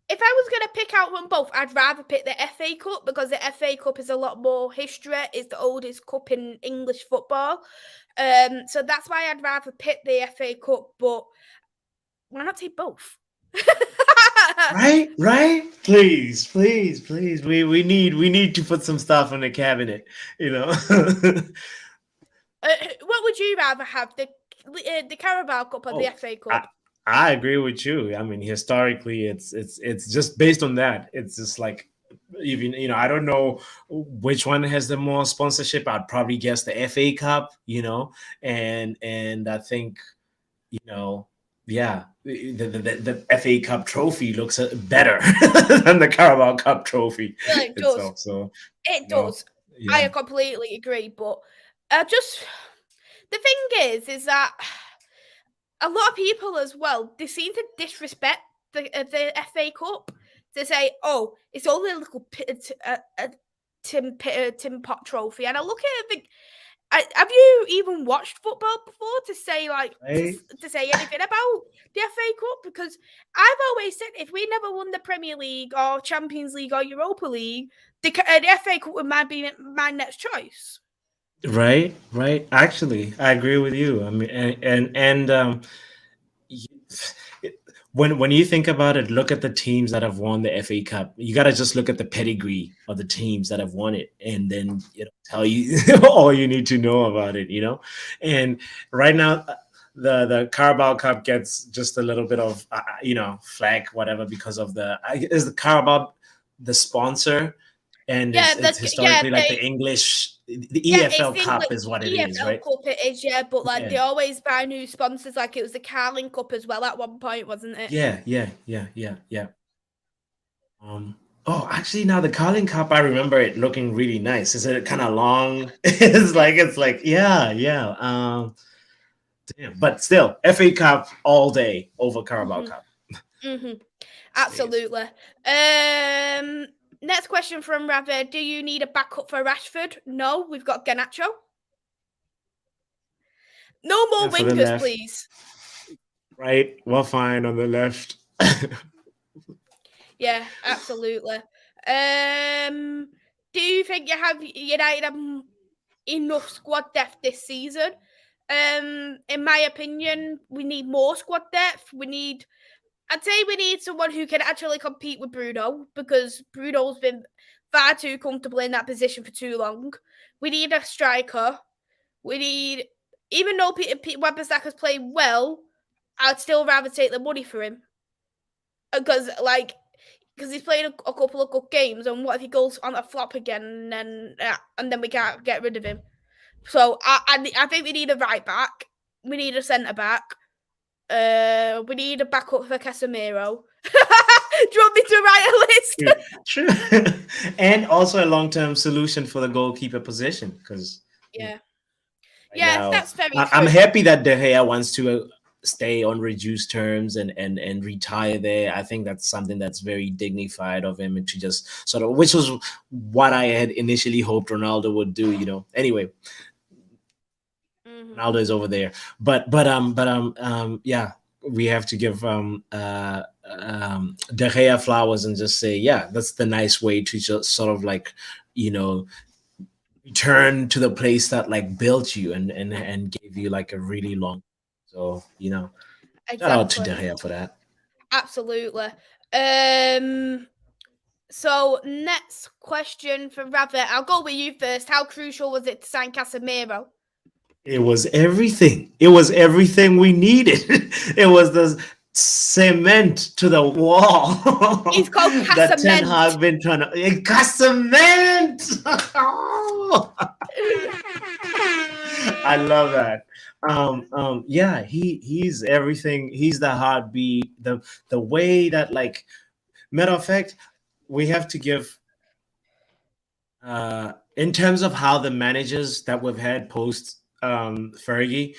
If I was going to pick out one both, I'd rather pick the FA Cup because the FA Cup is a lot more history. It's the oldest cup in English football. So that's why I'd rather pick the FA Cup, but why not take both? Right. Please. We need to put some stuff in the cabinet, you know. What would you rather have, the Carabao Cup or the FA Cup? I agree with you. I mean, historically, it's just based on that. It's just like, even, you know, I don't know which one has the more sponsorship. I'd probably guess the FA Cup, you know, and I think, you know, yeah, the FA Cup trophy looks better than the Carabao Cup trophy. Well, it does. Itself, so it does. Yeah. I completely agree, but just the thing is that a lot of people as well, they seem to disrespect the FA Cup. They say, "Oh, it's only a little tin pot trophy," and I look at it and think, have you even watched football before to say to say anything about the FA Cup? Because I've always said, if we never won the Premier League or Champions League or Europa League, the FA Cup would be my next choice. Right. Actually, I agree with you. I mean, and when you think about it, look at the teams that have won the FA Cup. You got to just look at the pedigree of the teams that have won it, and then it'll tell you all you need to know about it, you know. And right now, the Carabao Cup gets just a little bit of you know, flag, whatever, because of is the Carabao the sponsor, and it's historically like the English. The EFL Cup is what it is, right? EFL Cup it is, yeah, but like they always buy new sponsors. Like it was the Carling Cup as well at one point, wasn't it? Yeah. Oh, actually, now the Carling Cup, I remember it looking really nice. Is it kind of long? it's like yeah. Damn, but still, FA Cup all day over Carabao Cup. Absolutely. Next question from Ravi. Do you need a backup for Rashford? No, we've got Garnacho. No more wingers, please. Right. Well, fine on the left. Yeah, absolutely. Do you think United have enough squad depth this season? In my opinion, we need more squad depth. I'd say we need someone who can actually compete with Bruno, because Bruno's been far too comfortable in that position for too long. We need a striker. Even though Wan-Bissaka's played well, I'd still rather take the money for him. Because he's played a couple of good games, and what if he goes on a flop again, and then we can't get rid of him? So I think we need a right back. We need a centre back. We need a backup for Casemiro. Do you want me to write a list? True. And also a long-term solution for the goalkeeper position, because that's very true. I'm happy that De Gea wants to stay on reduced terms and retire there. I think that's something that's very dignified of him, and to just sort of, which was what I had initially hoped Ronaldo would do, you know. Anyway, Ronaldo is over there, but yeah, we have to give De Gea flowers and just say, yeah, that's the nice way to just sort of like, you know, return to the place that like built you and gave you like a really long. So, you know, shout out to De Gea for that. Absolutely. So next question for Ravi. I'll go with you first. How crucial was it to sign Casemiro? It was everything. It was everything we needed. It was the cement to the wall. He's called Casemiro. That Ten Hag been trying to Casemiro. I love that. Yeah, he's everything. He's the heartbeat. The way that, like, matter of fact, we have to give in terms of how the managers that we've had post Fergie,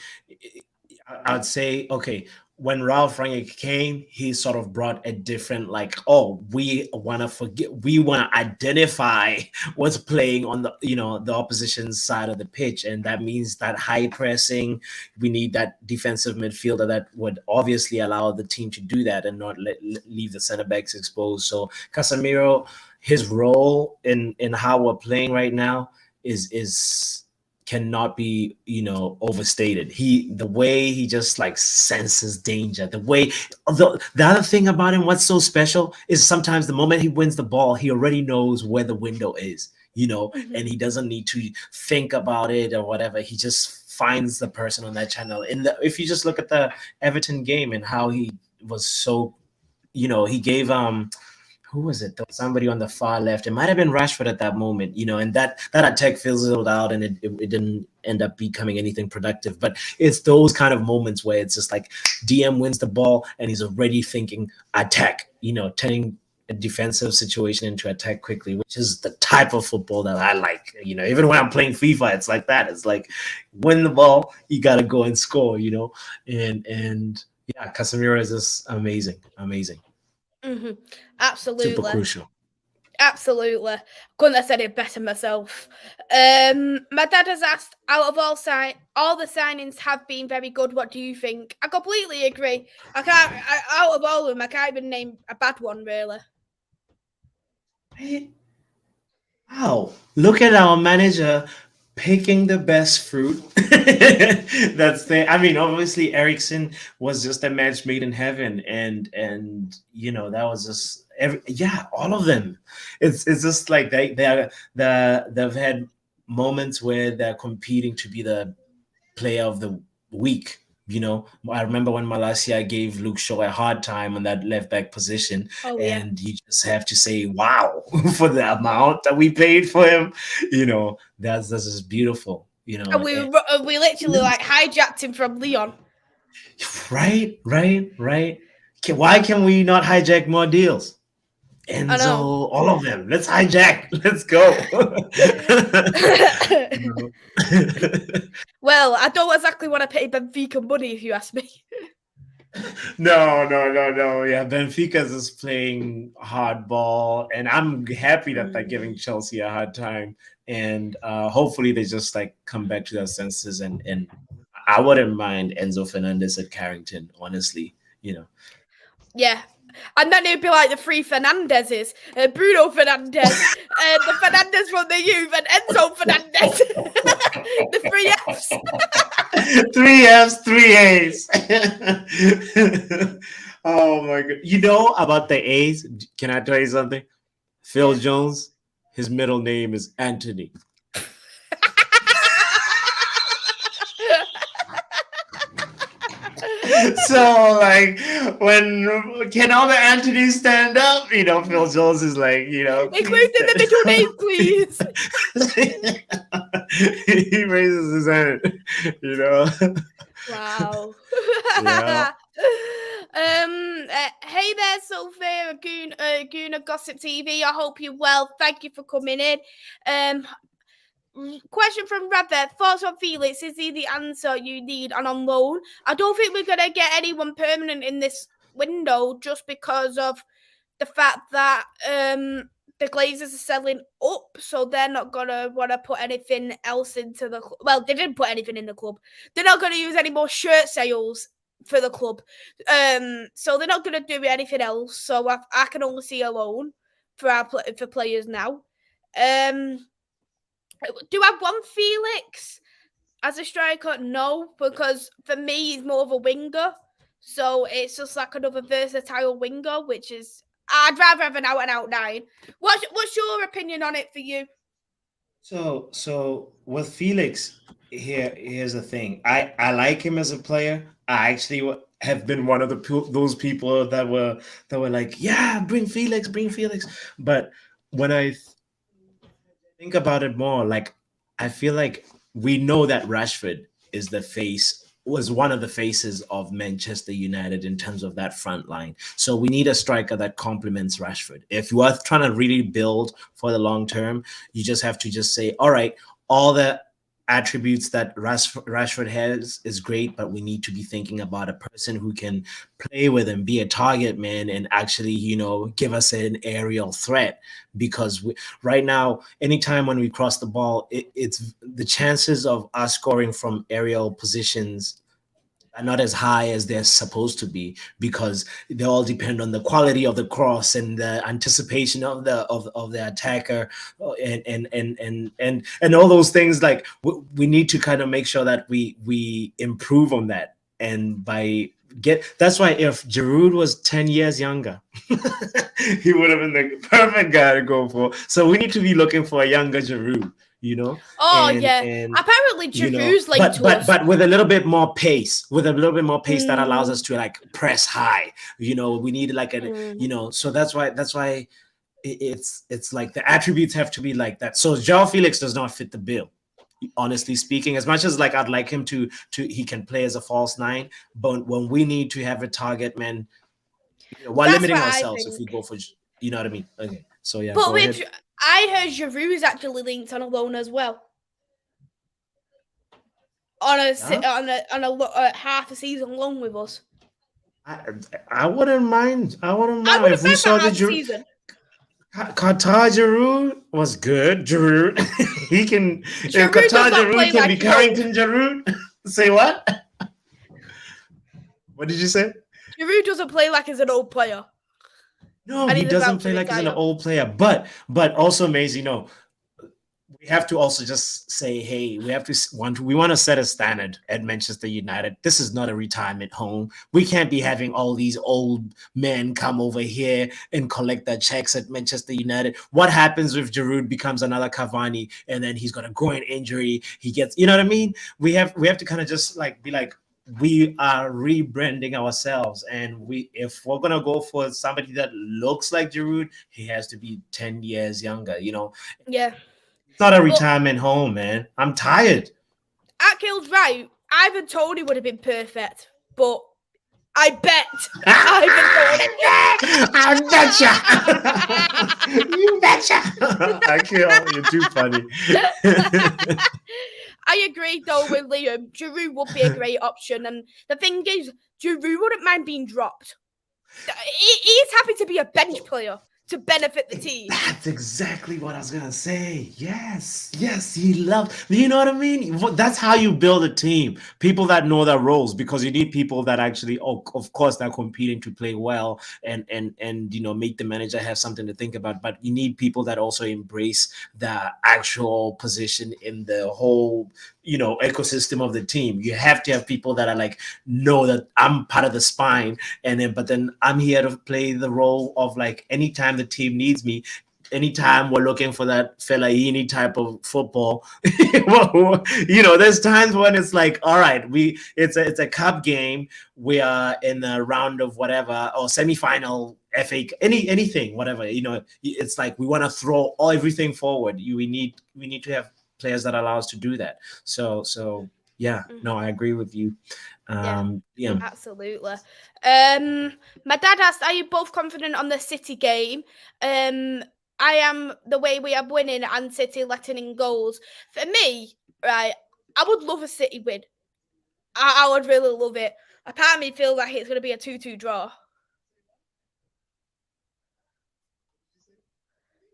I'd say okay. When Ralph Rangnick came, he sort of brought a different, like, oh, we want to forget, we want to identify what's playing on the, the opposition's side of the pitch, and that means that high pressing. We need that defensive midfielder that would obviously allow the team to do that and not leave the center backs exposed. So Casemiro, his role in how we're playing right now is cannot be overstated. The way he just like senses danger, the way the other thing about him, what's so special is sometimes the moment he wins the ball, he already knows where the window is, and he doesn't need to think about it or whatever. He just finds the person on that channel. If you just look at the Everton game and how he was so, he gave who was it? There was somebody on the far left. It might have been Rashford at that moment, and that attack fizzled out and it didn't end up becoming anything productive. But it's those kind of moments where it's just like DM wins the ball and he's already thinking attack, turning a defensive situation into attack quickly, which is the type of football that I like. Even when I'm playing FIFA, it's like that. It's like win the ball, you gotta go and score, and yeah, Casemiro is just amazing. Absolutely. Super crucial. Absolutely. Couldn't have said it better myself. My dad has asked, out of all the signings have been very good. What do you think? I completely agree. Out of all of them, I can't even name a bad one, really. Wow. Look at our manager picking the best fruit. I mean, obviously Ericsson was just a match made in heaven, and that was just all of them. It's just like they've had moments where they're competing to be the player of the week. I remember when Malacia gave Luke Shaw a hard time on that left back position, and you just have to say, "Wow!" for the amount that we paid for him. That's just beautiful. And we literally like hijacked him from Leon. Right. Why can we not hijack more deals? Enzo, all of them. Let's hijack. Let's go. Well, I don't exactly want to pay Benfica money, if you ask me. No. Yeah, Benfica is playing hardball, and I'm happy that they're giving Chelsea a hard time. And hopefully they just like come back to their senses. And I wouldn't mind Enzo Fernandez at Carrington, honestly. Yeah. And then it'd be like the three Fernandezes. Bruno Fernandes, the Fernandes from the youth, and Enzo Fernandez. The 3 Fs. 3 Fs, 3 As. Oh my God. You know about the A's? Can I tell you something? Phil Jones, his middle name is Anthony. So, like, can all the Anthony's stand up? Phil Jones is like, include the middle name, please. He raises his hand, Wow. Yeah. Hey there, Sophia, Guna Gossip TV. I hope you're well. Thank you for coming in. Question from Rabbit. Thoughts on Felix? Is he the answer you need and on loan? I don't think we're going to get anyone permanent in this window just because of the fact that the Glazers are selling up, so they're not going to want to put anything else into the club. Well, they didn't put anything in the club. They're not going to use any more shirt sales for the club. So they're not going to do anything else. So I can only see a loan for players now. Do I want Felix as a striker? No, because for me, he's more of a winger. So it's just like another versatile winger, which is, I'd rather have an out-and-out 9. What's your opinion on it for you? So with Felix, here's the thing. I like him as a player. I actually have been one of those people that were like, yeah, bring Felix. But when I think about it more, like, I feel like we know that Rashford is the face was one of the faces of Manchester United in terms of that front line. So we need a striker that complements Rashford. If you are trying to really build for the long term, you just have to just say, all right, all the attributes that Rashford has is great, but we need to be thinking about a person who can play with him, be a target man, and actually, give us an aerial threat. Because right now, anytime when we cross the ball, it's the chances of us scoring from aerial positions are not as high as they're supposed to be, because they all depend on the quality of the cross and the anticipation of the attacker, and all those things. Like we need to kind of make sure that we improve on that. And that's why if Giroud was 10 years younger, he would have been the perfect guy to go for. So we need to be looking for a younger Giroud. Oh, yeah. Apparently, Giroud's but with a little bit more pace, that allows us to like press high. We need like so that's why it's like the attributes have to be like that. So João Felix does not fit the bill, honestly speaking. As much as like I'd like him to he can play as a false nine, but when we need to have a target man, we're limiting ourselves if we go for, you know what I mean? Okay, so yeah. But I heard Giroud is actually linked on a loan as well. On a half a season loan with us. I wouldn't mind. If we saw the Giroud. Qatar Giroud was good. Giroud, he can. If Qatar Giroud can be Carrington Giroud. Say what? What did you say? Giroud doesn't play like he's an old player. No, he doesn't play like he's an old player. But also, Maisy, we have to also just say, hey, we want to set a standard at Manchester United. This is not a retirement home. We can't be having all these old men come over here and collect their checks at Manchester United. What happens if Giroud becomes another Cavani and then he's gonna go in injury? He gets, you know what I mean? We have to kind of just like be like, we are rebranding ourselves, and if we're gonna go for somebody that looks like Giroud, he has to be 10 years younger. Yeah. It's not a retirement home, man. I'm tired. Akil's right. Ivan Toney would have been perfect, but I bet Ivan Toney. I betcha. You betcha. Akil, you're too funny. I agree, though, with Liam. Giroud would be a great option. And the thing is, Giroud wouldn't mind being dropped. He's happy to be a bench player to benefit the team. That's exactly what I was going to say. Yes, he loves, you know what I mean? That's how you build a team. People that know their roles, because you need people that actually, of course, they're competing to play well and make the manager have something to think about. But you need people that also embrace the actual position in the whole, ecosystem of the team. You have to have people that are like, know that I'm part of the spine, but then I'm here to play the role of like, anytime the team needs me, anytime we're looking for that Fellaini type of football, there's times when it's like, all right, it's a cup game, we are in the round of whatever, or semi-final FA, anything, whatever, it's like we want to throw everything forward. We need to have players that allow us to do that. So yeah, no, I agree with you. Yeah, absolutely. My dad asked, are you both confident on the City game? I am, the way we are winning and City letting in goals. For me, right, I would love a City win. I would really love it. A part of me feels like it's going to be a 2-2 draw.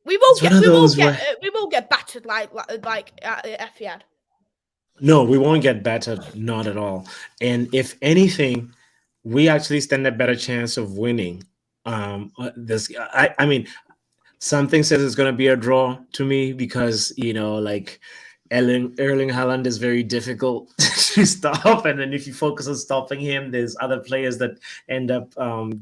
We won't get battered like at Etihad. No, we won't get battered, not at all. And if anything, we actually stand a better chance of winning. I mean, something says it's going to be a draw to me, because like Erling Haaland is very difficult to stop, and then if you focus on stopping him, there's other players that end up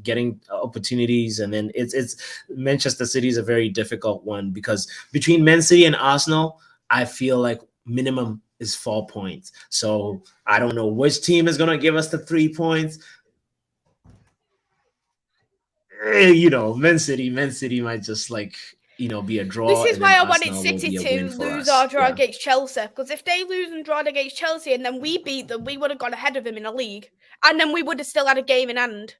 getting opportunities, and then it's Manchester City is a very difficult one, because between Man City and Arsenal, I feel like minimum is 4 points. So I don't know which team is going to give us the 3 points. Man City might just like, be a This draw, is and then why I wanted Arsenal will City be a win to for lose us. or draw Yeah. against Chelsea. Because if they lose and draw against Chelsea and then we beat them, we would have gone ahead of them in the league. And then we would have still had a game in hand.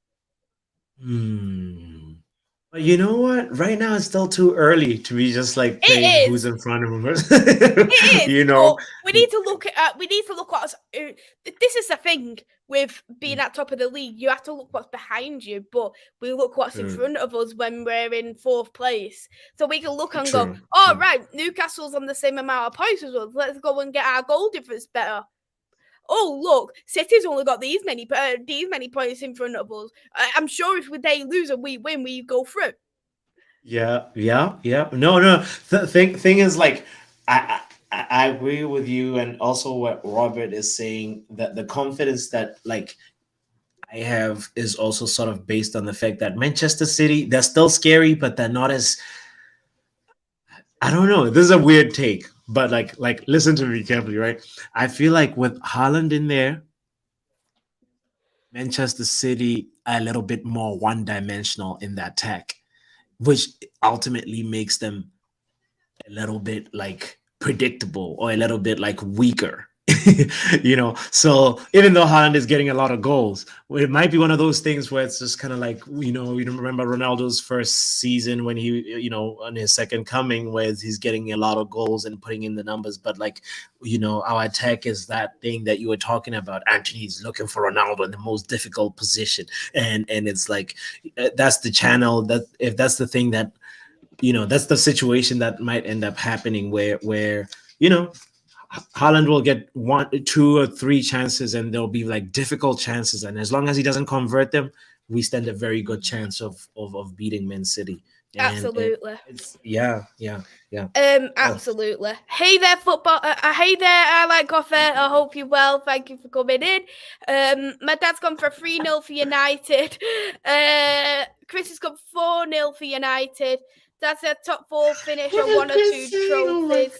But you know what? Right now it's still too early to be just like playing It who's is. in front of us. It is. you know. But we need to look at. We need to look what. This is the thing with being at top of the league. You have to look what's behind you, but we look what's in front of us when we're in fourth place. So we can look and go, oh right, Newcastle's on the same amount of points as us. Let's go and get our goal difference better. Oh look, City's only got these many points in front of us. I'm sure if they lose and we win, we go through. Yeah. No. The thing is, like, I agree with you, and also what Robert is saying, that the confidence that like I have is also sort of based on the fact that Manchester City, they're still scary, but they're not as, I don't know. This is a weird take, but like listen to me carefully, right? I feel like with Haaland in there, Manchester City are a little bit more one-dimensional in that attack, which ultimately makes them a little bit like predictable or a little bit like weaker. So even though Haaland is getting a lot of goals, it might be one of those things where it's just kind of like, you remember Ronaldo's first season when he, on his second coming, where he's getting a lot of goals and putting in the numbers. But like, our attack is that thing that you were talking about. Anthony's looking for Ronaldo in the most difficult position. And it's like, that's the channel that, if that's the thing that, that's the situation that might end up happening where Haaland will get 1, 2, or 3 chances, and there'll be like difficult chances, and as long as he doesn't convert them, we stand a very good chance of beating Man City. Absolutely. Yeah. Absolutely. Hey there, football. Hey there, I like coffee. I hope you're well. Thank you for coming in. My dad's gone for 3-0 for United. Chris has got 4-0 for United. That's a top 4 finish or 1 or 2 trophies.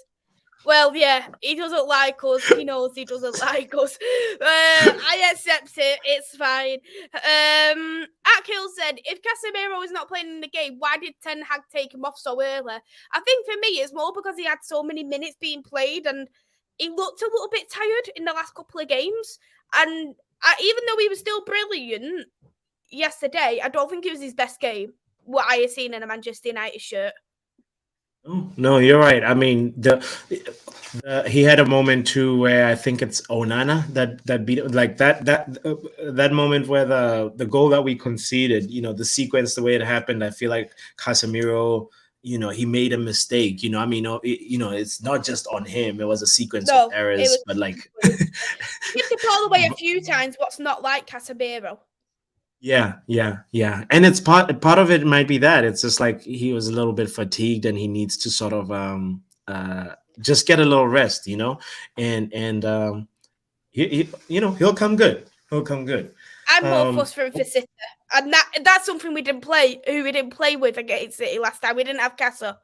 Well, yeah, he doesn't like us. He knows he doesn't like us. I accept it. It's fine. Akil said, if Casemiro is not playing in the game, why did Ten Hag take him off so early? I think for me, it's more because he had so many minutes being played and he looked a little bit tired in the last couple of games. And even though he was still brilliant yesterday, I don't think it was his best game, what I have seen in a Manchester United shirt. No, you're right. I mean, he had a moment too where I think it's Onana that beat, like that moment where the goal that we conceded, the sequence, the way it happened. I feel like Casemiro, he made a mistake. I mean, it's not just on him. It was a sequence of errors, but like he hit the ball away a few times. What's not like Casemiro? Yeah. And it's part of it might be that it's just like he was a little bit fatigued and he needs to sort of just get a little rest, and he'll come good. He'll come good. I'm more fussed for him for City. And that's something we didn't play with against City last time. We didn't have Casa.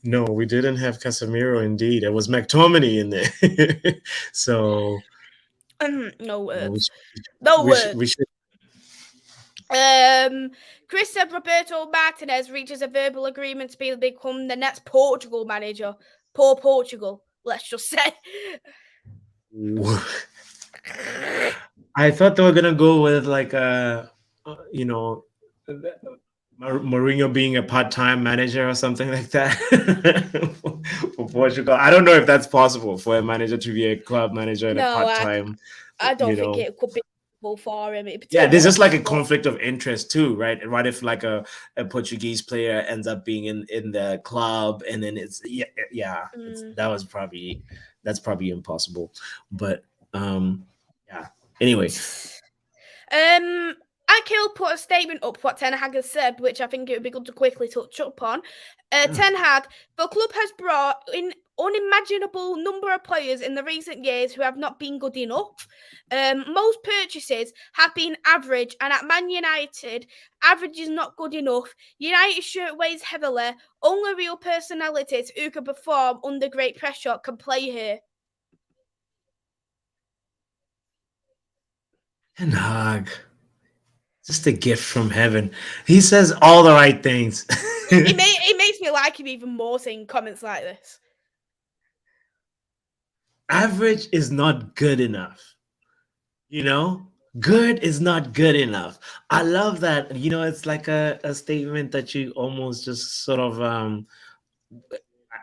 No, we didn't have Casemiro. Indeed, it was McTominay in there. So no words. No words. We should. Chris said Roberto Martinez reaches a verbal agreement to become the next Portugal manager. Poor Portugal, let's just say. I thought they were gonna go with like Mourinho being a part-time manager or something like that for Portugal. I don't know if that's possible for a manager to be a club manager and a part-time. I don't think it could be for him. Yeah, there's just like a conflict of interest too, right? And what if like a Portuguese player ends up being in the club, and then that's probably impossible. But yeah. Anyway. Akil put a statement up what Ten Hag has said, which I think it would be good to quickly touch upon. Ten Hag, the club has brought in unimaginable number of players in the recent years who have not been good enough. Most purchases have been average, and at Man United, average is not good enough. United shirt weighs heavily. Only real personalities who can perform under great pressure can play here. Ten Hag, just a gift from heaven. He says all the right things. It makes me like him even more saying comments like this. Average is not good enough. Good is not good enough. I love that. It's like a statement that you almost just sort of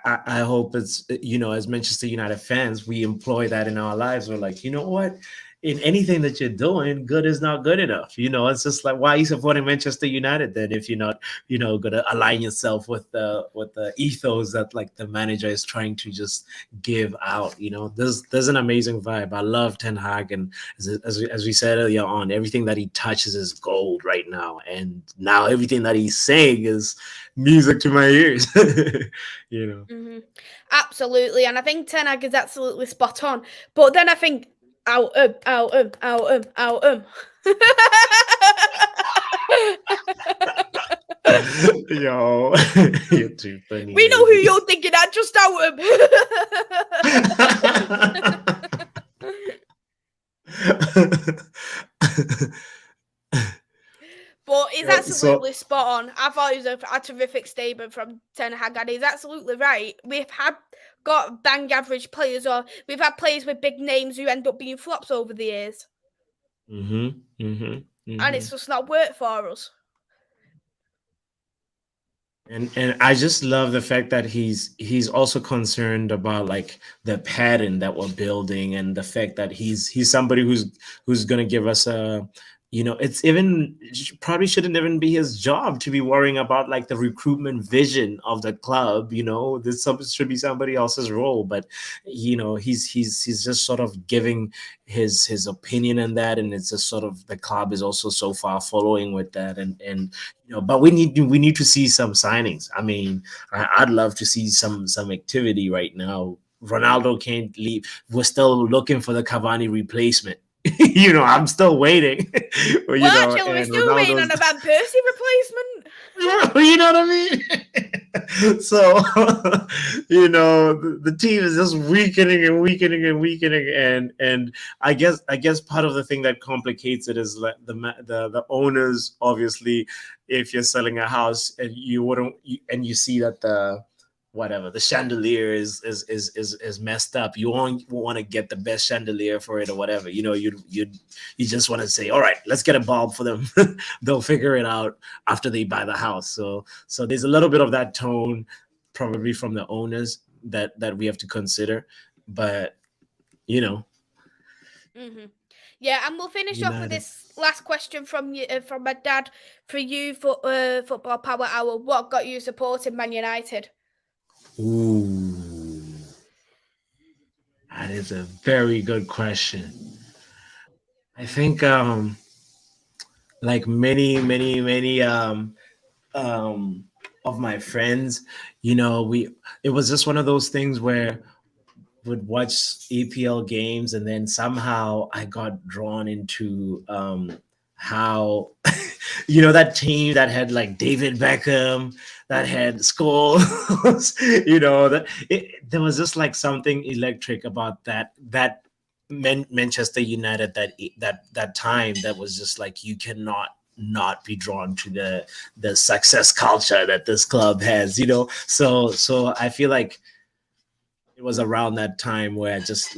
I hope it's, as Manchester United fans, we employ that in our lives. We're like, you know what? In anything that you're doing, good is not good enough. It's just like, why are you supporting Manchester United then if you're not, gonna align yourself with the ethos that like the manager is trying to just give out. There's an amazing vibe. I love Ten Hag, and as we said earlier on, everything that he touches is gold right now. And now everything that he's saying is music to my ears. Mm-hmm. Absolutely, and I think Ten Hag is absolutely spot on. But then I think, Yo, you're too funny. We know who you're thinking at, just out But he's absolutely spot on. I thought it was a terrific statement from Ten Hag, and he's absolutely right. We've got bang average players, or we've had players with big names who end up being flops over the years. And it's just not worked for us. And I just love the fact that he's also concerned about like the pattern that we're building, and the fact that he's somebody who's gonna give us a, it's even probably shouldn't even be his job to be worrying about like the recruitment vision of the club. This should be somebody else's role, but he's just sort of giving his opinion on that, and it's just sort of the club is also so far following with that, and but we need to see some signings. I mean, I'd love to see some activity right now. Ronaldo can't leave. We're still looking for the Cavani replacement. I'm still waiting. We're still waiting on a Van Persie replacement. You know what I mean? So, the team is just weakening, and I guess part of the thing that complicates it is like the owners. Obviously, if you're selling a house and you see that the chandelier is messed up, you want to get the best chandelier for it or whatever. You just want to say, all right, let's get a bulb for them. They'll figure it out after they buy the house. So there's a little bit of that tone probably from the owners that we have to consider, but Mm-hmm. Yeah, and we'll finish off with this last question from my dad for you, for Football Power Hour. What got you supporting Man United? Ooh, that is a very good question. I think like many of my friends, it was just one of those things where would watch EPL games, and then somehow I got drawn into how that team that had like David Beckham, that had Scholes, there was just like something electric about that Manchester United that time, that was just like, you cannot not be drawn to the success culture that this club has. So I feel like it was around that time where I just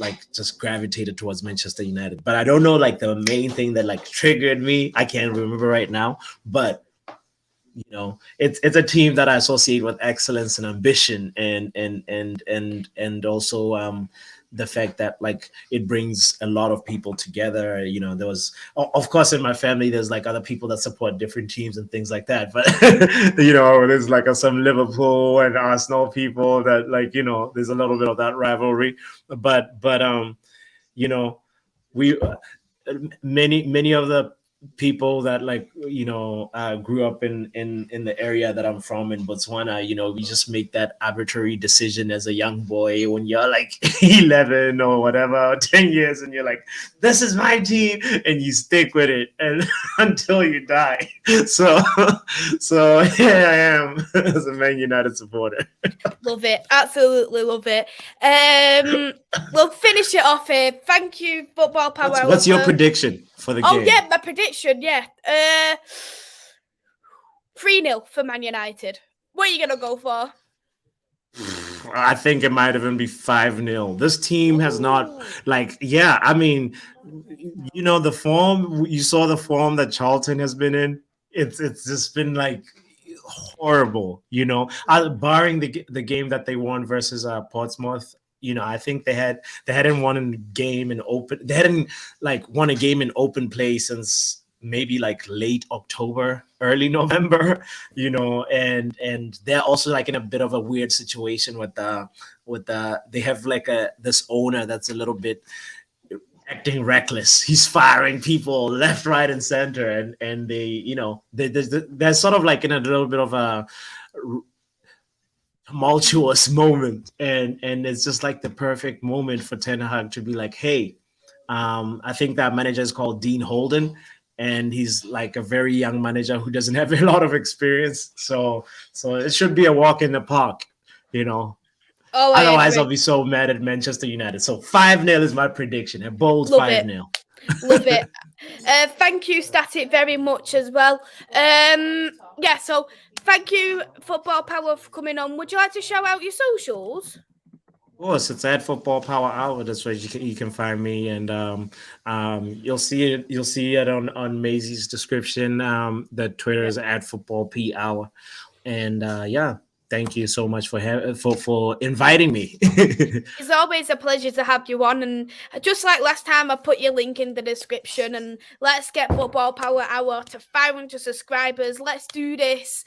gravitated towards Manchester United. But I don't know like the main thing that like triggered me. I can't remember right now, but it's a team that I associate with excellence and ambition, and also the fact that like it brings a lot of people together. There was, of course, in my family there's like other people that support different teams and things like that, but there's like some Liverpool and Arsenal people that like there's a little bit of that rivalry, but we many of the people that like grew up in the area that I'm from in Botswana, we just make that arbitrary decision as a young boy when you're like 11 or whatever, 10 years, and you're like, this is my team, and you stick with it and until you die. So here I am as a Man United supporter. Love it, absolutely love it. We'll finish it off here. Thank you, Football Power. What's your prediction for the game? Oh yeah, my prediction, 3-0 for Man United. What are you going to go for? I think it might even be 5-0. This team has not, I mean, the form, you saw the form that Charlton has been in. It's just been like horrible, barring the game that they won versus Portsmouth. I think they hadn't won a game in open. They hadn't won a game in open play since maybe late October, early November, and they're also in a bit of a weird situation with they have this owner that's a little bit acting reckless. He's firing people left, right, and center, and they're sort of in a little bit of a tumultuous moment, and it's just the perfect moment for Ten Hag to be hey, I think that manager is called Dean Holden, and he's a very young manager who doesn't have a lot of experience, so it should be a walk in the park, Otherwise, I'll be so mad at Manchester United. So 5-0 is my prediction. A bold 5-0. Love it. Thank you, Static, very much as well. So thank you, Football Power, for coming on. Would you like to shout out your socials? Of course, it's at Football Power Hour. That's where you can find me, and you'll see it on Maisy's description. The Twitter is at Football P Hour, and thank you so much for inviting me. It's always a pleasure to have you on, and just like last time, I put your link in the description, and let's get Football Power Hour to 500 subscribers. Let's do this.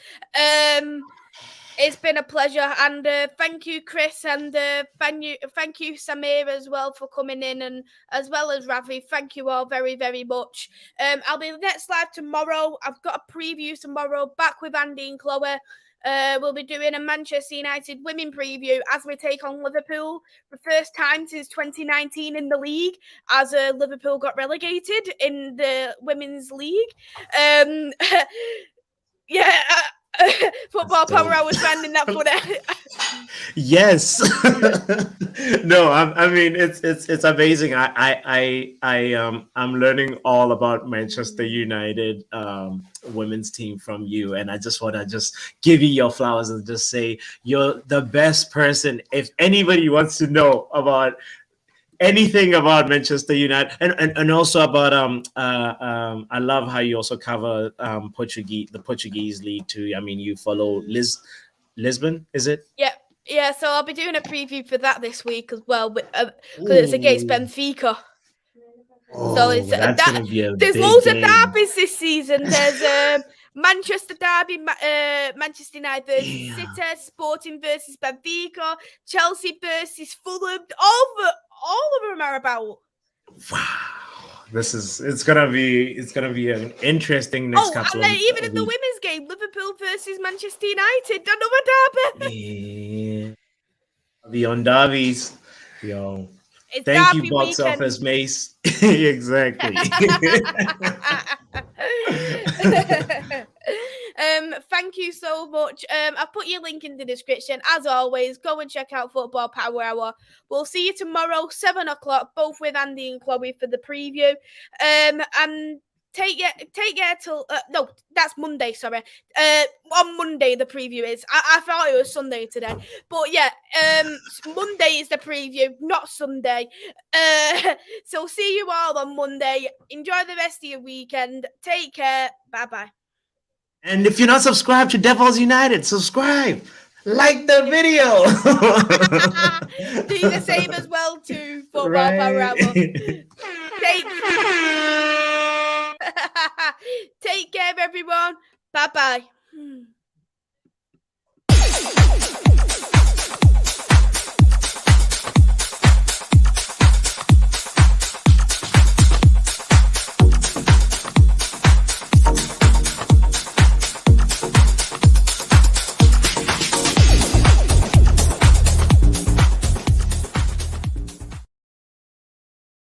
It's been a pleasure, and thank you, Chris, and thank you, Samir, as well, for coming in, and as well as Ravi. Thank you all very, very much. I'll be next live tomorrow. I've got a preview tomorrow, back with Andy and Chloe. We'll be doing a Manchester United women preview as we take on Liverpool for the first time since 2019 in the league, as Liverpool got relegated in the women's league. Football Power Hour was finding that funny. Yes. No, I mean it's amazing. I'm learning all about Manchester United women's team from you, and I just want to give you your flowers and just say you're the best person. If anybody wants to know about anything about Manchester United and also about I love how you also cover the Portuguese league too. I mean, you follow Lisbon, is it? Yeah, so I'll be doing a preview for that this week as well, because it's against Benfica. So it's there's loads of derbies this season. There's Manchester derby, Manchester United versus City, Sporting versus Benfica, Chelsea versus Fulham. All of them are about. Wow, it's gonna be an interesting next couple. And then even in the women's game, Liverpool versus Manchester United, another derby. Yeah, the on derbies, yo. It's thank you, box office Mace. Exactly. Thank you so much. I've put your link in the description. As always, go and check out Football Power Hour. We'll see you tomorrow, 7:00, both with Andy and Chloe for the preview. And take care till no, that's Monday. Sorry, on Monday the preview is. I thought it was Sunday today, but yeah, Monday is the preview, not Sunday. So see you all on Monday. Enjoy the rest of your weekend. Take care. Bye. And if you're not subscribed to Devils United, subscribe. Like the video. Do the same as well to Football Power Hour. Take care, everyone. Bye.